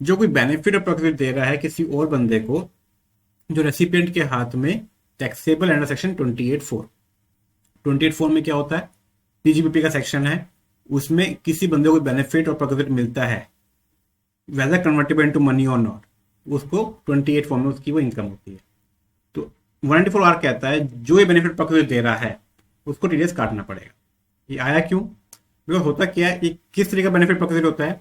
जो कोई बेनिफिट और प्रोफिट दे रहा है किसी और बंदे को, जो रेसिपिएंट के हाथ में टैक्सेबल अंडर सेक्शन 28(4). 28(4) में क्या होता है? पीजीबीपी का सेक्शन है, उसमें किसी बंदे को बेनिफिट और प्रॉफिट मिलता है, वेदर कन्वर्टेबल इनटू मनी और नॉट, उसको 28(4) में उसकी वो इनकम होती है। तो 194R कहता है जो ये बेनिफिट प्रॉफिट दे रहा है उसको टीडीएस काटना पड़ेगा। ये आया क्यों? बिकॉज होता क्या है, ये किस तरह का बेनिफिट प्रॉफिट होता है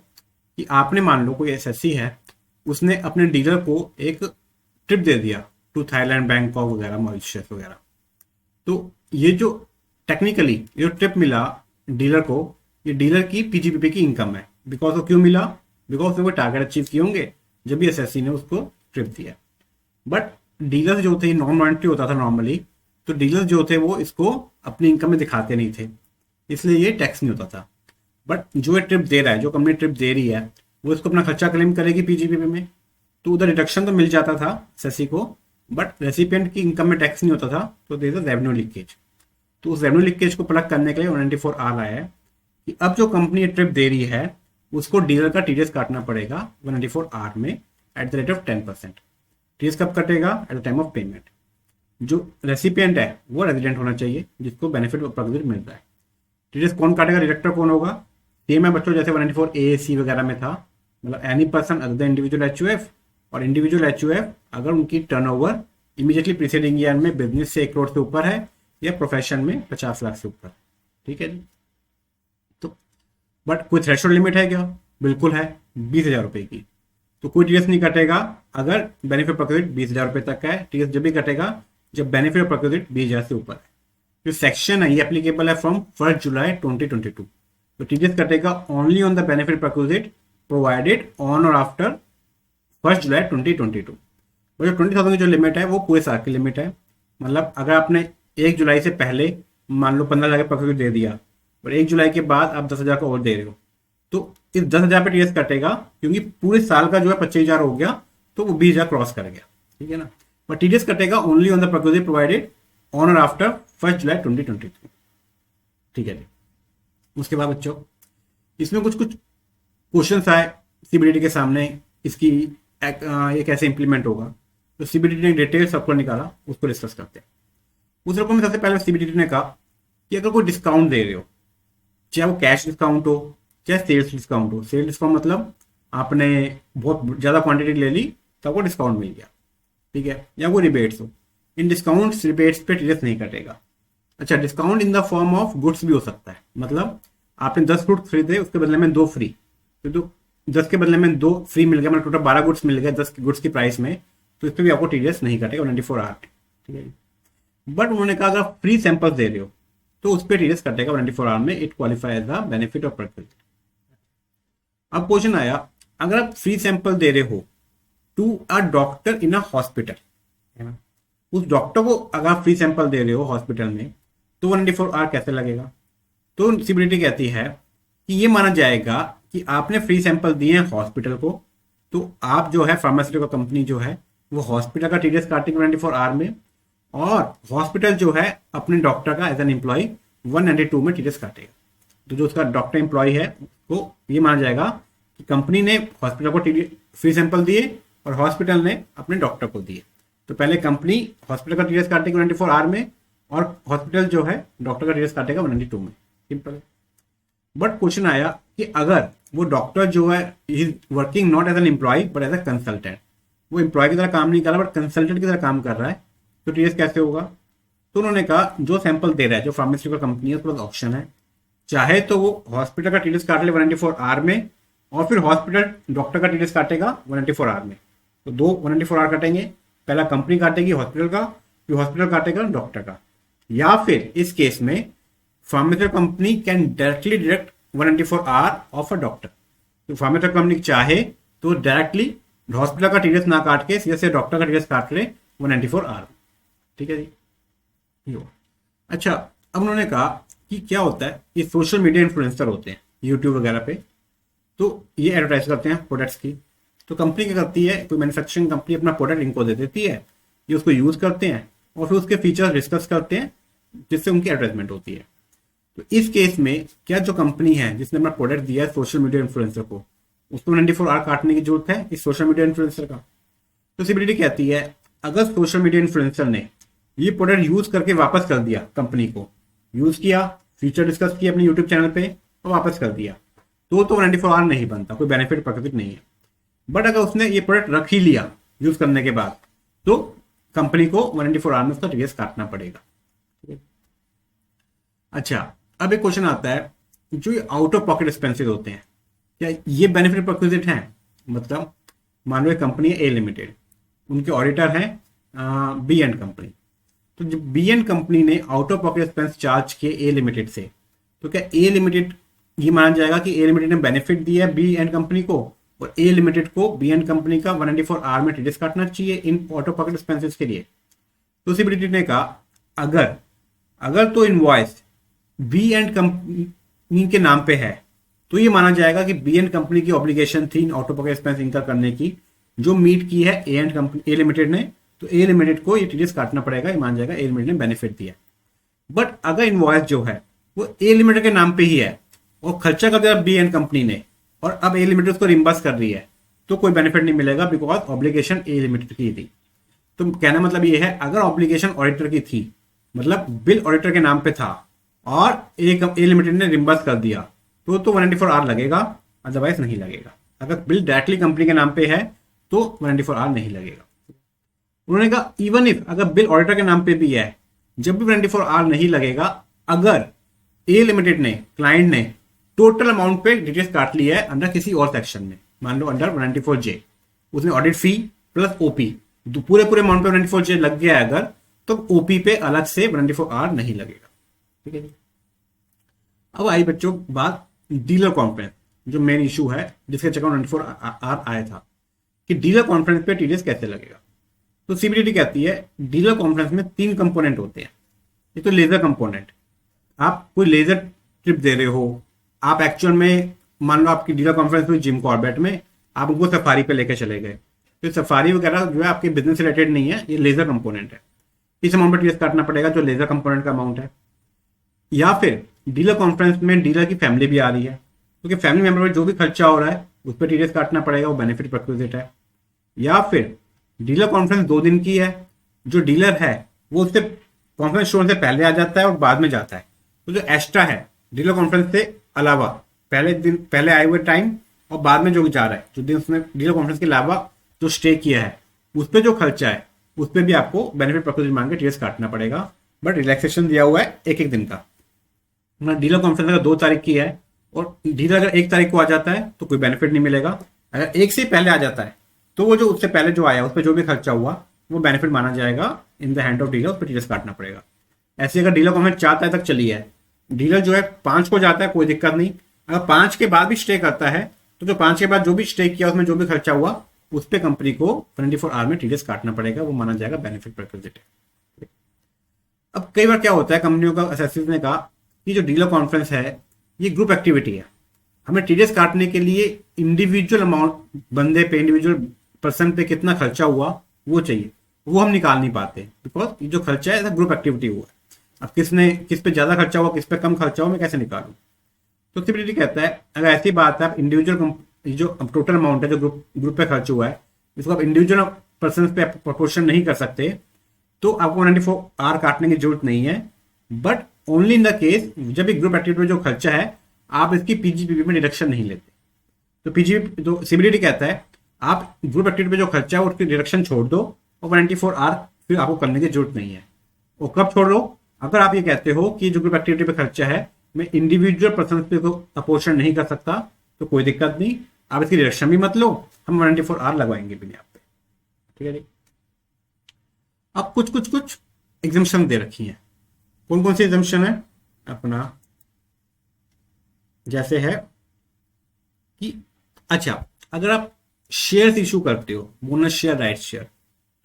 कि आपने मान लो कोई एसएससी है, उसने अपने डीलर को एक ट्रिप दे दिया टू थाईलैंड, बैंकॉक वगैरह, मॉरिशस वगैरह। तो ये जो टेक्निकली जो ट्रिप मिला डीलर को, ये डीलर की पीजीबीपी की इनकम है। बिकॉज वो क्यों मिला? बिकॉज वो टारगेट अचीव किए होंगे जब भी एसएससी ने उसको ट्रिप दिया। बट डीलर जो थे नॉन मॉनिटरी होता था नॉर्मली, तो डीलर जो थे वो इसको अपनी इनकम में दिखाते नहीं थे, इसलिए ये टैक्स नहीं होता था। बट जो ये ट्रिप दे रहा है, जो कंपनी ट्रिप दे रही है, वो इसको अपना खर्चा क्लेम करेगी पीजीबीपी में, तो उधर रिडक्शन तो मिल जाता था एसएससी को, बट रेसिपिएंट की इनकम में टैक्स नहीं होता था, तो देयर इज रेवेन्यू लीकेज। तो उस रेवेन्यू लीकेज को प्लग करने के लिए 194R आया है कि अब जो कंपनी ट्रिप दे रही है उसको डीलर का टीडीएस काटना पड़ेगा 194R में at the rate of 10%। TDS कब कटेगा? At the time of payment. जो रेसिपिएंट है वो रेजिडेंट होना चाहिए जिसको बेनिफिट और प्रॉफिट मिल रहा है। टीडीएस कौन काटेगा? डिडक्टर कौन होगा? सेम है बच्चों जैसे 194A वगैरह में था, मतलब any person other than individual HUF, और इंडिविजुअल एचयूएफ अगर उनकी टर्नओवर इमीडिएटली प्रीसीडिंग ईयर में बिजनेस से 1 करोड़ से ऊपर है या प्रोफेशन में 50 लाख से ऊपर। ठीक है जी। तो बट कोई थ्रेशोल्ड लिमिट है क्या? बिल्कुल है, 20,000 रुपए की। तो कोई टीडीएस नहीं कटेगा अगर बेनिफिट प्रॉफिट 20,000 रुपए तक का है। टीडीएस जब भी कटेगा जब बेनिफिट प्रॉफिट 20,000 से ऊपर है। जो सेक्शन है ये एप्लीकेबल है फ्रॉम 1 जुलाई 2022। तो टीडीएस कटेगा only on the benefit profit provided on और आफ्टर 1 जुलाई 2022। और जो 20,000 की जो लिमिट है वो पूरे साल की लिमिट है। मतलब अगर आपने 1 जुलाई से पहले मान लो 15,000 का प्रॉफिट दे दिया और 1 जुलाई के बाद आप 10,000 का और दे रहे हो, तो इस 10,000 पे टीडीएस कटेगा, क्योंकि पूरे साल का जो है 25,000 हो गया तो वो 20,000 क्रॉस कर गया। ठीक है ना? बट टीडीएस कटेगा only on the profit provided on और आफ्टर 1 जुलाई 2022। ठीक है जी। उसके बाद बच्चों इसमें कुछ क्वेश्चंस आए सीबीडीटी के सामने, इसकी ये कैसे इंप्लीमेंट होगा। तो सीबीडीटी ने डिटेल सर्कुलर निकाला, उसको डिस्कस करते हैं। उस सर्कुलर में सबसे पहले सीबीडीटी ने कहा कि अगर कोई डिस्काउंट दे रहे हो, चाहे वो कैश डिस्काउंट हो चाहे सेल्स डिस्काउंट हो। सेल्स डिस्काउंट मतलब आपने बहुत ज्यादा क्वांटिटी ले ली तो आपको डिस्काउंट मिल गया, ठीक है, या वो रिबेट्स हो। इन डिस्काउंट्स रिबेट्स पे टीडीएस नहीं कटेगा। अच्छा, discount in the form of goods भी हो सकता है, मतलब आपने 10 गुड्स खरीदे उसके बदले में 2 फ्री, तो 10 के बदले में 2 फ्री मिल गया, मतलब टोटल 12 गुड्स मिल गए 10 गुड्स की प्राइस में, तो इस पर भी आपको टीडीएस नहीं कटेगा 194R। ठीक है। बट उन्होंने कहा अगर फ्री सैंपल्स दे रहे हो तो उस पर टीडीएस कटेगा 194 आवर में, it qualify as a benefit of प्रकृति। अब क्वेश्चन आया, अगर आप फ्री सैंपल दे रहे हो to a doctor in a hospital, है ना, उस डॉक्टर को अगर आप फ्री सैंपल दे रहे हो हॉस्पिटल में तो 194 आवर कैसे लगेगा? तो सीबीडीटी कहती है कि ये माना जाएगा कि आपने फ्री सैंपल दिए हैं हॉस्पिटल को, तो आप जो है फार्मास्यूटिकल कंपनी जो है वो हॉस्पिटल का टीडीएस काटेगी 194 आवर में, और हॉस्पिटल जो है अपने डॉक्टर का एज एन एम्प्लॉय 192 में टीडीएस काटेगा। तो जो उसका डॉक्टर एम्प्लॉय है उसको ये माना जाएगा कि कंपनी ने हॉस्पिटल को फ्री सैंपल दिए और हॉस्पिटल ने अपने डॉक्टर को दिए। तो पहले कंपनी हॉस्पिटल का टीडीएस काटेगी 194 आवर में और हॉस्पिटल जो है डॉक्टर का टीडीएस काटेगा 192 में। सिंपल है। बट क्वेश्चन आया कि अगर वो डॉक्टर जो है is working not as an employee but as a consultant, वो एम्प्लॉय की तरह काम नहीं कर रहा बट कंसल्टेंट की तरह काम कर रहा है, तो टीडीएस कैसे होगा? तो उन्होंने कहा जो सैंपल दे रहा है, जो फार्मास्यूटिकल कंपनी है, उसके पास ऑप्शन है, चाहे तो वो हॉस्पिटल का टीडीएस काट ले 194 आवर में और फिर हॉस्पिटल डॉक्टर का टीडीएस काटेगा 194 आवर में। तो दो 194 आवर काटेंगे, पहला कंपनी काटेगी हॉस्पिटल का, फिर हॉस्पिटल काटेगा डॉक्टर का। या फिर इस केस में pharmaceutical company can directly deduct 194 hour of a doctor. तो फार्मास्यूटिकल कंपनी चाहे तो डायरेक्टली हॉस्पिटल का टीडीएस ना काट के सीधे से डॉक्टर का टीडीएस काट ले 194 आवर। ठीक है जी। अच्छा, अब उन्होंने कहा कि क्या होता है, ये सोशल मीडिया इन्फ्लुएंसर होते हैं यूट्यूब वगैरह पे, तो ये एडवर्टाइज करते हैं प्रोडक्ट्स की। तो कंपनी क्या करती है, कोई मैन्युफैक्चरिंग कंपनी अपना प्रोडक्ट इनको दे देती है, ये उसको यूज करते हैं और फिर उसके फीचर्स डिस्कस करते हैं जिससे उनकी एडवर्टाइजमेंट होती है। तो इस केस में क्या जो कंपनी है जिसने अपना प्रोडक्ट दिया है सोशल मीडिया इन्फ्लुएंसर को, उसको 94 आवर काटने की जरूरत है इस सोशल मीडिया इन्फ्लुएंसर का? तो सीबीडीटी कहती है अगर सोशल मीडिया इन्फ्लुएंसर ने ये प्रोडक्ट यूज करके वापस कर दिया, कंपनी को यूज किया, फीचर डिस्कस किया अपने यूट्यूब चैनल पे और वापस कर दिया, तो 194 आवर नहीं बनता, कोई बेनिफिट प्रकृति नहीं है। बट अगर उसने ये प्रोडक्ट रख ही लिया यूज करने के बाद, तो कंपनी को 194 आवर में उसका टीडीएस काटना पड़ेगा। अच्छा, अब एक क्वेश्चन आता है, जो ये आउट ऑफ पॉकेट एक्सपेंसेस होते हैं, क्या ये बेनिफिट प्रक्विजिट हैं? मतलब मान लो एक कंपनी है ए लिमिटेड, उनके ऑडिटर हैं बी एंड कंपनी। तो जब बी एंड कंपनी ने out of pocket expense charge किए ए लिमिटेड से, तो क्या ए लिमिटेड ये माना जाएगा कि ए लिमिटेड ने बेनिफिट दिया है बी एंड कंपनी को और ए लिमिटेड को बी एंड कंपनी का 194 आवर में टीडीएस काटना चाहिए in out of pocket expenses के लिए? तो सीबीडीटी ने कहा अगर तो इनवॉइस बी एंड कंपनी के नाम पे है तो ये माना जाएगा कि बी एंड कंपनी की ऑब्लिगेशन थी in out of pocket expense इनकर करने की, जो मीट की है A and company A limited ने, तो ए लिमिटेड को ये टीडीएस काटना पड़ेगा, ये मान जाएगा ए लिमिटेड ने बेनिफिट दिया। बट अगर इनवॉइस जो है वो ए लिमिटेड के नाम पे ही है और खर्चा कर दिया बी एंड कंपनी ने और अब ए लिमिटेड उसको रिम्बर्स कर रही है, तो कोई बेनिफिट नहीं मिलेगा बिकॉज ऑब्लिगेशन ए लिमिटेड की थी। तो कहना मतलब ये है, अगर ऑब्लिगेशन ऑडिटर की थी, मतलब बिल ऑडिटर के नाम पे था और ए लिमिटेड ने रिम्बर्स कर दिया, तो 194 आवर लगेगा, अदरवाइज नहीं लगेगा। अगर बिल डायरेक्टली कंपनी के नाम पे है तो 194 आवर नहीं लगेगा। उन्होंने कहा इवन इफ अगर बिल ऑडिटर के नाम पे भी है, जब भी 194 आवर नहीं लगेगा अगर ए लिमिटेड ने, क्लाइंट ने टोटल अमाउंट पे टीडीएस काट लिया है अंडर किसी और सेक्शन में, मान लो अंडर 194J, उसने ऑडिट फी प्लस ओपी पूरे अमाउंट पे 194J लग गया है अगर, तो ओपी पे अलग से 194 आवर नहीं लगेगा। ठीक है जी। अब आई बच्चों बात डीलर कॉन्फ्रेंस, जो मेन इशू है जिसके चक्कर 194 आवर आया था कि डीलर कॉन्फ्रेंस पे टीडीएस कैसे लगेगा। तो सीबीडीटी कहती है डीलर कॉन्फ्रेंस में 3 कंपोनेंट होते हैं। एक तो लेजर कंपोनेंट, आप कोई लेजर ट्रिप दे रहे हो, आप एक्चुअल में मान लो आपकी डीलर कॉन्फ्रेंस हुई जिम कॉर्बेट में, आप उनको सफारी पे लेके चले गए, तो सफारी वगैरह जो है आपके बिजनेस से रिलेटेड नहीं है, ये लेजर कंपोनेंट है, इस अमाउंट पर टीडीएस काटना पड़ेगा जो लेजर कंपोनेंट का अमाउंट है। या फिर डीलर कॉन्फ्रेंस में डीलर की फैमिली भी आ रही है, क्योंकि फैमिली मेंबर में जो भी खर्चा हो रहा है उस पर टीडीएस काटना पड़ेगा, वो बेनिफिट प्रक्विजिट है। या फिर डीलर कॉन्फ्रेंस 2 दिन की है, जो डीलर है वो उससे कॉन्फ्रेंस शो से पहले आ जाता है और बाद में जाता है, तो जो एक्स्ट्रा है डीलर कॉन्फ्रेंस से अलावा पहले आए हुए टाइम और बाद में जो जा रहा है, जो दिन उसने डीलर कॉन्फ्रेंस के अलावा जो स्टे किया है उस पर जो खर्चा है उस पर भी आपको बेनिफिट प्रक्विजिट मान के टीडीएस काटना पड़ेगा। बट रिलैक्सेशन दिया हुआ है एक दिन का। डीलर कॉन्फ्रेंस अगर 2 तारीख की है और डीलर अगर 1 तारीख को आ जाता है तो कोई बेनिफिट नहीं मिलेगा। अगर 1 से पहले आ जाता है तो वो जो उससे पहले जो आया उस पर जो भी खर्चा हुआ वो बेनिफिट माना जाएगा in the hand of dealer, उस पर टीडीएस काटना पड़ेगा। ऐसे अगर डीलर कॉन्फ्रेंस 4 तारीख तक चली है, डीलर जो है 5 को जाता है, कोई दिक्कत नहीं। अगर 5 के बाद भी स्टे करता है तो जो 5 के बाद जो भी स्टे किया उसमें जो भी खर्चा हुआ उस पर कंपनी को 24 आवर में टीडीएस काटना पड़ेगा, वो माना जाएगा बेनिफिट प्रेक्विजिट है। अब कई बार क्या होता है, कंपनियों का एसएससी ने कहा कि जो डीलर कॉन्फ्रेंस है ये ग्रुप एक्टिविटी है, हमें टीडीएस काटने के लिए इंडिविजुअल अमाउंट, बंदे पे, इंडिविजुअल पर्सन पे कितना खर्चा हुआ वो चाहिए, वो हम निकाल नहीं पाते बिकॉज जो खर्चा है ग्रुप एक्टिविटी हुआ है। अब किस पे ज्यादा खर्चा हुआ, किस पे कम खर्चा हुआ, मैं कैसे निकालूं? तो सीबीडीटी कहता है अगर ऐसी बात है, आप इंडिविजुअल जो टोटल अमाउंट है जो ग्रुप पे खर्च हुआ है, इसको आप इंडिविजुअल पर्सन पे प्रोपोर्शन नहीं कर सकते, तो आपको 194 आर काटने की जरूरत नहीं है। But only in the case जब एक ग्रुप एक्टिविटी में जो खर्चा है आप इसकी पीजीपीपी में डिडक्शन नहीं लेते। तो पीजीपी तो सीबीडीटी कहता है आप ग्रुप एक्टिविटी में जो खर्चा है उसकी डिडक्शन छोड़ दो और 194 आर फिर आपको करने की जरूरत नहीं है। और कब छोड़ दो? अगर आप ये कहते हो कि जो ग्रुप एक्टिविटी पे खर्चा है मैं इंडिविजुअल पर्सन पे को अपोर्शन नहीं कर सकता, तो कोई दिक्कत नहीं, आप इसकी डिडक्शन भी मत लो, हम 194 आर लगवाएंगे भी नहीं आप पे। ठीक है जी। अब कुछ एग्जाम्पशन दे रखी हैं। कौन कौन सी एग्जाम्पशन है अपना, जैसे है कि अच्छा अगर आप शेयर्स इशू करते हो, बोनस शेयर, राइट शेयर,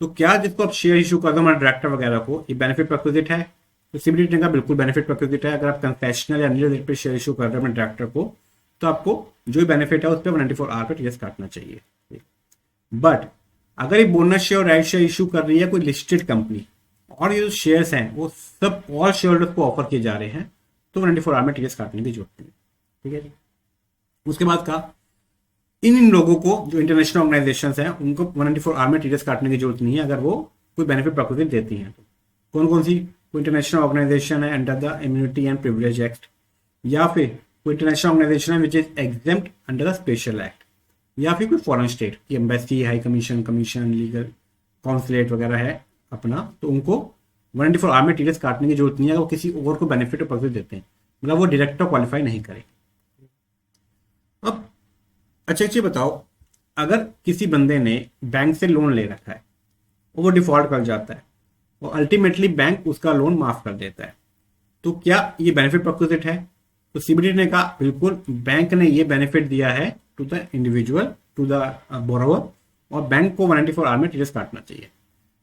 तो क्या जिसको आप शेयर इशू कर दो हमारे डायरेक्टर वगैरह को, ये बेनिफिट प्रेक्विजिट है? तो सीबीडीटी का बिल्कुल बेनिफिट प्रेक्विजिट है। अगर आप कंसेशनल या अन्य रेट पे शेयर इशू कर रहे हो अपने डायरेक्टर को, तो आपको जो भी बेनिफिट है उस पर 194 आर पे टीडीएस काटना चाहिए। बट अगर ये बोनस शेयर और राइट शेयर इशू कर रही है कोई लिस्टेड कंपनी और ये जो शेयर्स हैं वो सब ऑल शेयर होल्डर्स को ऑफर किए जा रहे हैं, तो 194 आर में टीडीएस काटने की जरूरत नहीं। ठीक है जी। उसके बाद कहा इन लोगों को जो इंटरनेशनल ऑर्गेनाइजेशन हैं उनको 194 आर में टीडीएस काटने की जरूरत नहीं है अगर वो कोई बेनिफिट प्रेक्विजिट देती हैं। तो कौन कौन सी? कोई इंटरनेशनल ऑर्गेनाइजेशन है under the immunity and privilege act, या फिर कोई इंटरनेशनल ऑर्गेनाइजेशन है which is exempt under the special act, या फिर कोई फॉरेन स्टेट की embassy, high commission, legal consulate वगैरह है अपना, तो उनको 194 आर में टीडीएस काटने की जरूरत नहीं है अगर वो किसी और को बेनिफिट प्रेक्विजिट देते हैं, मतलब वो डायरेक्टर क्वालिफाई नहीं करे। अब अच्छा एक चीज बताओ, अगर किसी बंदे ने बैंक से लोन ले रखा है और वो डिफॉल्ट कर जाता है और अल्टीमेटली बैंक उसका लोन माफ कर देता है, तो क्या ये बेनिफिट प्रेक्विजिट है? तो सीबीडीटी ने कहा बिल्कुल, बैंक ने ये बेनिफिट दिया है to the individual, to the borrower, और बैंक को 194 आर में टीडीएस काटना चाहिए।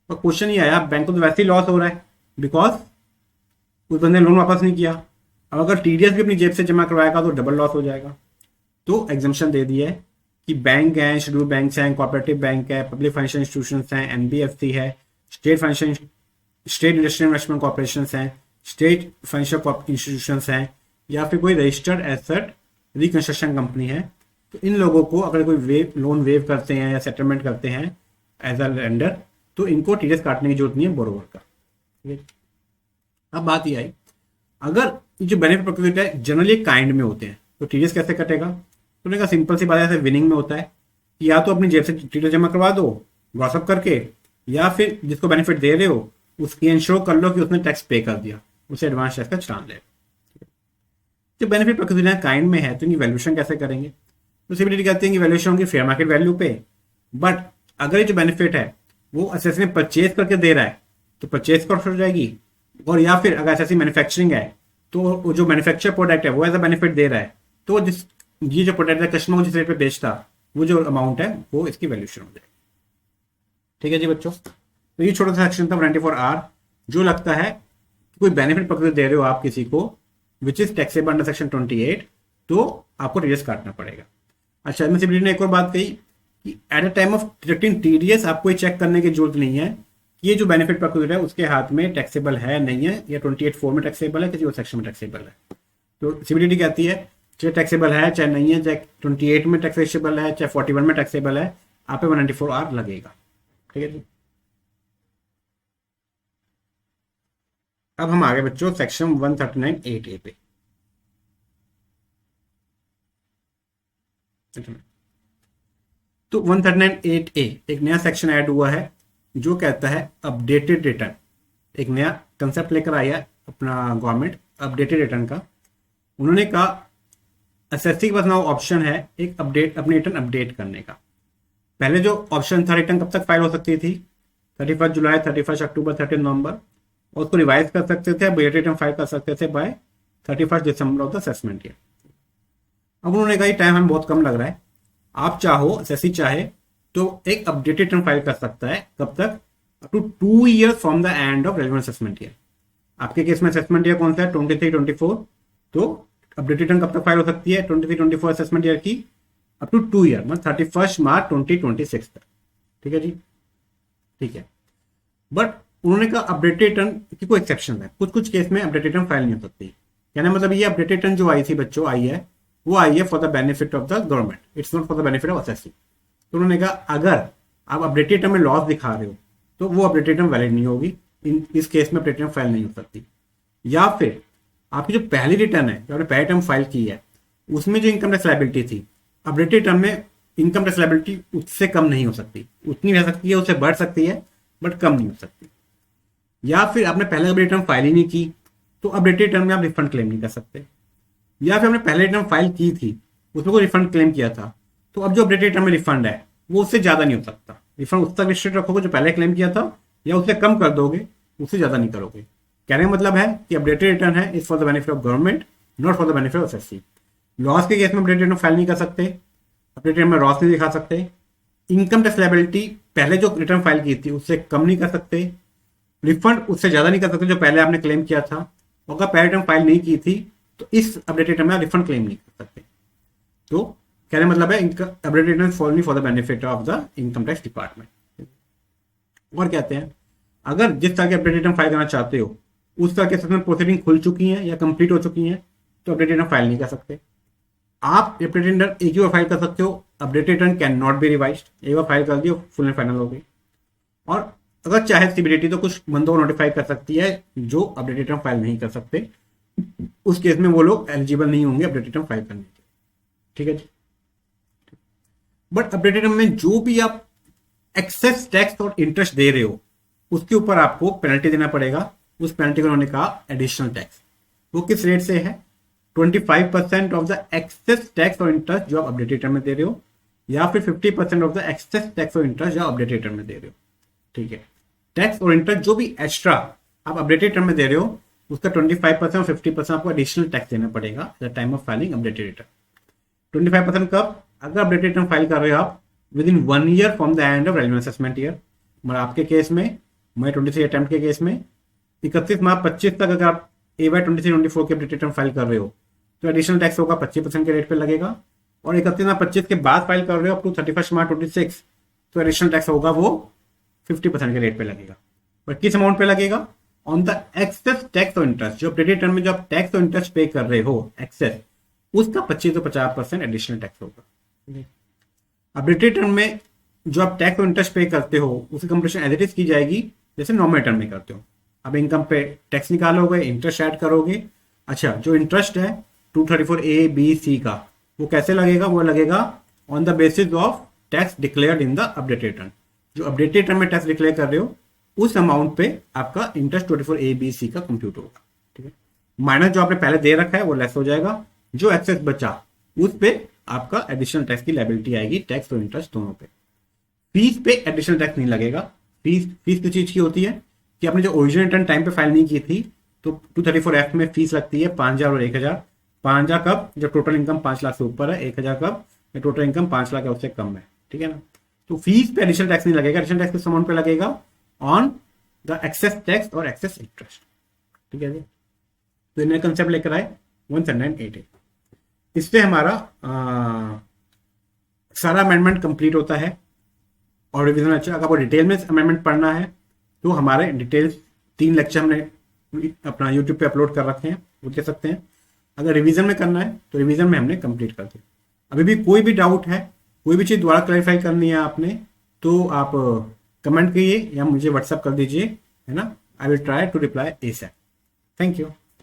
और क्वेश्चन ये आया बैंक को तो वैसे ही लॉस हो रहा है बिकॉज उस बंदे ने लोन वापस नहीं किया। अब अगर टीडीएस भी अपनी जेब से जमा करवाएगा तो डबल लॉस हो जाएगा। तो एग्जाम्पशन दे दिया है कि बैंक है, शेड्यूल बैंक हैं, कोऑपरेटिव बैंक है, पब्लिक फाइनेंशियल इंस्टीट्यूशंस हैं, एनबीएफसी है, स्टेट इंडस्ट्रियल इन्वेस्टमेंट कॉर्पोरेशन हैं, स्टेट फाइनेंशियल इंस्टीट्यूशंस हैं, या फिर कोई रजिस्टर्ड एसेट रिकंस्ट्रक्शन कंपनी है, तो इन लोगों को अगर कोई लोन वेव करते हैं या सेटलमेंट करते हैं एज अ लेंडर, तो इनको टीडीएस काटने की जरूरत नहीं है बोरोवर का। ठीक है। अब बात ये आई, अगर ये जो बेनिफिट प्रेक्विजिट है जनरली काइंड में होते हैं तो टीडीएस कैसे कटेगा? तो उन्होंने कहा सिंपल सी बात है, ऐसे विनिंग में होता है कि या तो अपनी जेब से टीडीएस जमा करवा दो ग्रॉसअप करके, या फिर जिसको बेनिफिट दे रहे हो उसकी इंश्योर कर लो कि उसने टैक्स पे कर दिया, उसे एडवांस टैक्स का चालान ले। जो बेनिफिट प्रेक्विजिट काइंड में है तो इनकी वैल्यूएशन कैसे करेंगे? तो सीबीडीटी कहते हैं कि वैल्यूएशन होगी फेयर मार्केट वैल्यू पे। बट अगर ये जो बेनिफिट है वो एसएससी ने परचेज करके दे रहा है तो परचेज कॉस्ट हो जाएगी, और या फिर अगर एसएससी मैन्युफैक्चरिंग है तो जो मैन्युफैक्चर प्रोडक्ट है वो एज अ बेनिफिट दे रहा है, तो ये जो प्रोडक्ट है कस्टमर को जिस रेट पे बेचता वो जो अमाउंट है वो इसकी वैल्यूएशन हो जाएगी। ठीक है जी बच्चों, तो ये छोटा सा सेक्शन था 194 आर, जो लगता है कोई बेनिफिट प्रेक्विजिट दे रहे हो आप किसी को which is taxable under section 28, तो आपको टीडीएस काटना पड़ेगा। अच्छा, इसमें सीबीडीटी ने एक और बात कही कि at a time of deducting TDS आपको ये चेक करने की जरूरत नहीं है कि ये जो बेनिफिट प्रेक्विजिट है उसके हाथ में टैक्सेबल है नहीं है, या 28(4) में टैक्सेबल है, किसी और सेक्शन में टैक्सेबल है। तो सीबीडीटी कहती है चाहे टैक्सेबल है चाहे नहीं है, चाहे 28 में टैक्सेबल है चाहे 41 में टैक्सेबल है, आप पे 194 आर लगेगा। ठीक है जी। अब हम आगे बच्चों सेक्शन 139(8)(a) पे। तो 139(8)(a) एक नया सेक्शन ऐड हुआ है जो कहता है अपडेटेड रिटर्न। एक नया कंसेप्ट लेकर आया है अपना गवर्नमेंट अपडेटेड रिटर्न का। उन्होंने कहा एसएससी के पास ना ऑप्शन है एक अपडेट, अपनी रिटर्न अपडेट करने का। पहले जो ऑप्शन था रिटर्न कब तक फाइल हो सकती थी, 31 जुलाई, 31 अक्टूबर, 30 नवंबर, और उसको रिवाइज कर सकते थे, बजट रिटर्न फाइल कर सकते थे by 31 December of the assessment year. अब उन्होंने कहा टाइम हमें बहुत कम लग रहा है, आप चाहो एसएससी चाहे तो एक अपडेटेड रिटर्न फाइल कर सकता है, कब तक, up to 2 year from the end of relevant assessment year. आपके केस में असेसमेंट ईयर कौन सा है, 23-24, तो अपडेटेड रिटर्न कब तक फाइल हो सकती है 23-24 असेसमेंट ईयर की, अप टू 2 ईयर, मतलब 31 मार्च 2026 तक। ठीक है जी, ठीक है। बट उन्होंने कहा अपडेटेड रिटर्न की कोई एक्सेप्शन है, कुछ कुछ केस में अपडेटेड रिटर्न फाइल नहीं हो सकती। कहने मतलब ये अपडेटेड रिटर्न जो आई थी बच्चों, आई है, वो आई है for the benefit of the government, it's not for the benefit of assessee. तो उन्होंने कहा अगर आप अपडेटेड रिटर्न में लॉस दिखा रहे हो तो वो अपडेटेड रिटर्न वैलिड नहीं होगी, इस केस में अपडेटेड रिटर्न फाइल नहीं हो सकती। या फिर आपकी जो पहली रिटर्न है, जो आपने पहले टर्म फाइल की है, उसमें जो इनकम टैक्स लायबिलिटी थी, अपडेटेड रिटर्न में इनकम टैक्स लायबिलिटी उससे कम नहीं हो सकती, उतनी रह सकती है, उससे बढ़ सकती है, बट कम नहीं हो सकती। या फिर आपने पहले अपडेटेड रिटर्न फाइल ही नहीं की तो अपडेटेड रिटर्न में आप रिफंड क्लेम नहीं कर सकते। या फिर आपने पहले रिटर्न फाइल की थी, उसमें कोई रिफंड क्लेम किया था, तो अब जो अपडेटेड रिटर्न में रिफंड है वो उससे ज्यादा नहीं हो सकता। रिफंड उस तक रिस्ट्रिक्ट रखोगे जो पहले क्लेम किया था, या उससे कम कर दोगे, उससे ज्यादा नहीं करोगे। कहने का मतलब है कि अपडेटेड रिटर्न है is for the benefit of government, not for the benefit of SSC. Loss के केस में अपडेटेड रिटर्न फाइल नहीं कर सकते, अपडेटेड रिटर्न में लॉस नहीं दिखा सकते, इनकम टैक्स लायबिलिटी पहले जो रिटर्न फाइल की थी उससे कम नहीं कर सकते, रिफंड उससे ज्यादा नहीं कर सकते जो पहले आपने क्लेम किया था, और अगर पहले रिटर्न फाइल नहीं की थी तो इस अपडेटेड रिटर्न में रिफंड क्लेम नहीं कर सकते। तो कहने मतलब है updated return for for the benefit of the income tax department. और कहते हैं अगर जिस तरह के अपडेटेड रिटर्न फाइल करना चाहते हो उस तरह के असेसमेंट प्रोसीडिंग खुल चुकी है या कंप्लीट हो चुकी है तो अपडेटेड रिटर्न फाइल नहीं कर सकते। आप अपडेटेड रिटर्न एक ही बार फाइल कर सकते हो, updated return can not be revised, एक बार फाइल कर दियो फुल एंड फाइनल हो गई। और अगर चाहे सीबीडीटी तो कुछ बंदों को नोटिफाई कर सकती है जो अपडेटेड रिटर्न फाइल नहीं कर सकते, उस केस में वो लोग एलिजिबल नहीं होंगे अपडेटेड रिटर्न फाइल करने के। ठीक है जी। बट अपडेटेड रिटर्न में जो भी आप एक्सेस टैक्स और इंटरेस्ट दे रहे हो उसके ऊपर आपको पेनल्टी देना पड़ेगा। उस पेनल्टी को उन्होंने कहा एडिशनल टैक्स। वो किस रेट से है, 25% ऑफ द एक्सेस टैक्स और इंटरेस्ट जो आप अपडेटेड रिटर्न में दे रहे हो, या फिर 50% ऑफ द एक्सेस टैक्स और इंटरेस्ट जो आप अपडेटेड रिटर्न में दे रहे हो। ठीक है, टैक्स और इंटरेस्ट जो भी एक्स्ट्रा आप अपडेटेड रिटर्न में दे रहे हो उसका 25% और 50% आपको एडिशनल टैक्स देना पड़ेगा at the time of filing updated return. 25% कब, अगर अपडेटेड रिटर्न फाइल कर रहे हो आप with in 1 year from the end of relevant assessment year. मतलब आपके केस में, मैं 23 अटेम्प्ट के केस में 31 मार्च 25 तक अगर आप AY 23-24 के अपडेटेड रिटर्न फाइल कर रहे हो तो एडिशनल टैक्स होगा 25% के रेट पे लगेगा। और 31 मार्च 25 के बाद फाइल कर रहे हो अप टू 31 मार्च 26 तो एडिशनल टैक्स होगा वो 50% के रेट पे लगेगा। बट किस अमाउंट पे लगेगा, ऑन द एक्सेस टैक्स और इंटरेस्ट। जो अपडेटेड रिटर्न में जो आप टैक्स और इंटरेस्ट पे कर रहे हो एक्सेस, उसका 25 से 50% एडिशनल टैक्स होगा। अपडेटेड रिटर्न में जो आप टैक्स और इंटरेस्ट पे करते हो उसकी कंप्यूटेशन एज इट इज की जाएगी जैसे नॉर्मल रिटर्न में करते हो। अब इनकम पे टैक्स निकालोगे, इंटरेस्ट ऐड करोगे। अच्छा, जो इंटरेस्ट है 234A-B-C का वो कैसे लगेगा, वो लगेगा on the basis of tax declared in the updated return. जो अपडेटेड रिटर्न में टैक्स डिक्लेयर कर रहे हो उस अमाउंट पे आपका इंटरेस्ट 24A-B-C का कंप्यूट होगा। ठीक है, माइनस जो आपने पहले दे रखा है वो लेस हो जाएगा, जो एक्सेस बचा उस पे आपका एडिशनल टैक्स की लायबिलिटी आएगी, टैक्स और इंटरेस्ट दोनों पे। फीस पे एडिशनल टैक्स नहीं लगेगा। फीस किस चीज की होती है कि आपने जो ओरिजिनल रिटर्न टाइम पे फाइल नहीं की थी तो 234F में फीस लगती है 5,000 और 1,000। 5,000 कब, जब टोटल इनकम 5 लाख से ऊपर है, 1,000 कब, जब टोटल इनकम 5 लाख है उससे कम है। ठीक है ना, तो फीस पे एडिशनल टैक्स नहीं लगेगा। एडिशनल टैक्स किस अमाउंट पे लगेगा, ऑन द एक्सेस टैक्स और एक्सेस इंटरेस्ट। ठीक है जी, तो नया कंसेप्ट लेकर आए 17988। इससे हमारा सारा अमेंडमेंट कंप्लीट होता है और रिवीजन अच्छा। अगर आपको डिटेल में अमेंडमेंट पढ़ना है तो हमारे डिटेल्स 3 लेक्चर हमने अपना यूट्यूब पे अपलोड कर रखे हैं, वो देख सकते हैं। अगर रिवीजन में करना है तो रिवीजन में हमने कंप्लीट कर दिया। अभी भी कोई भी डाउट है, कोई भी चीज़ दोबारा क्लैरिफाई करनी है आपने, तो आप कमेंट करिए या मुझे व्हाट्सअप कर दीजिए, है ना। I will try to reply ASAP। Thank you.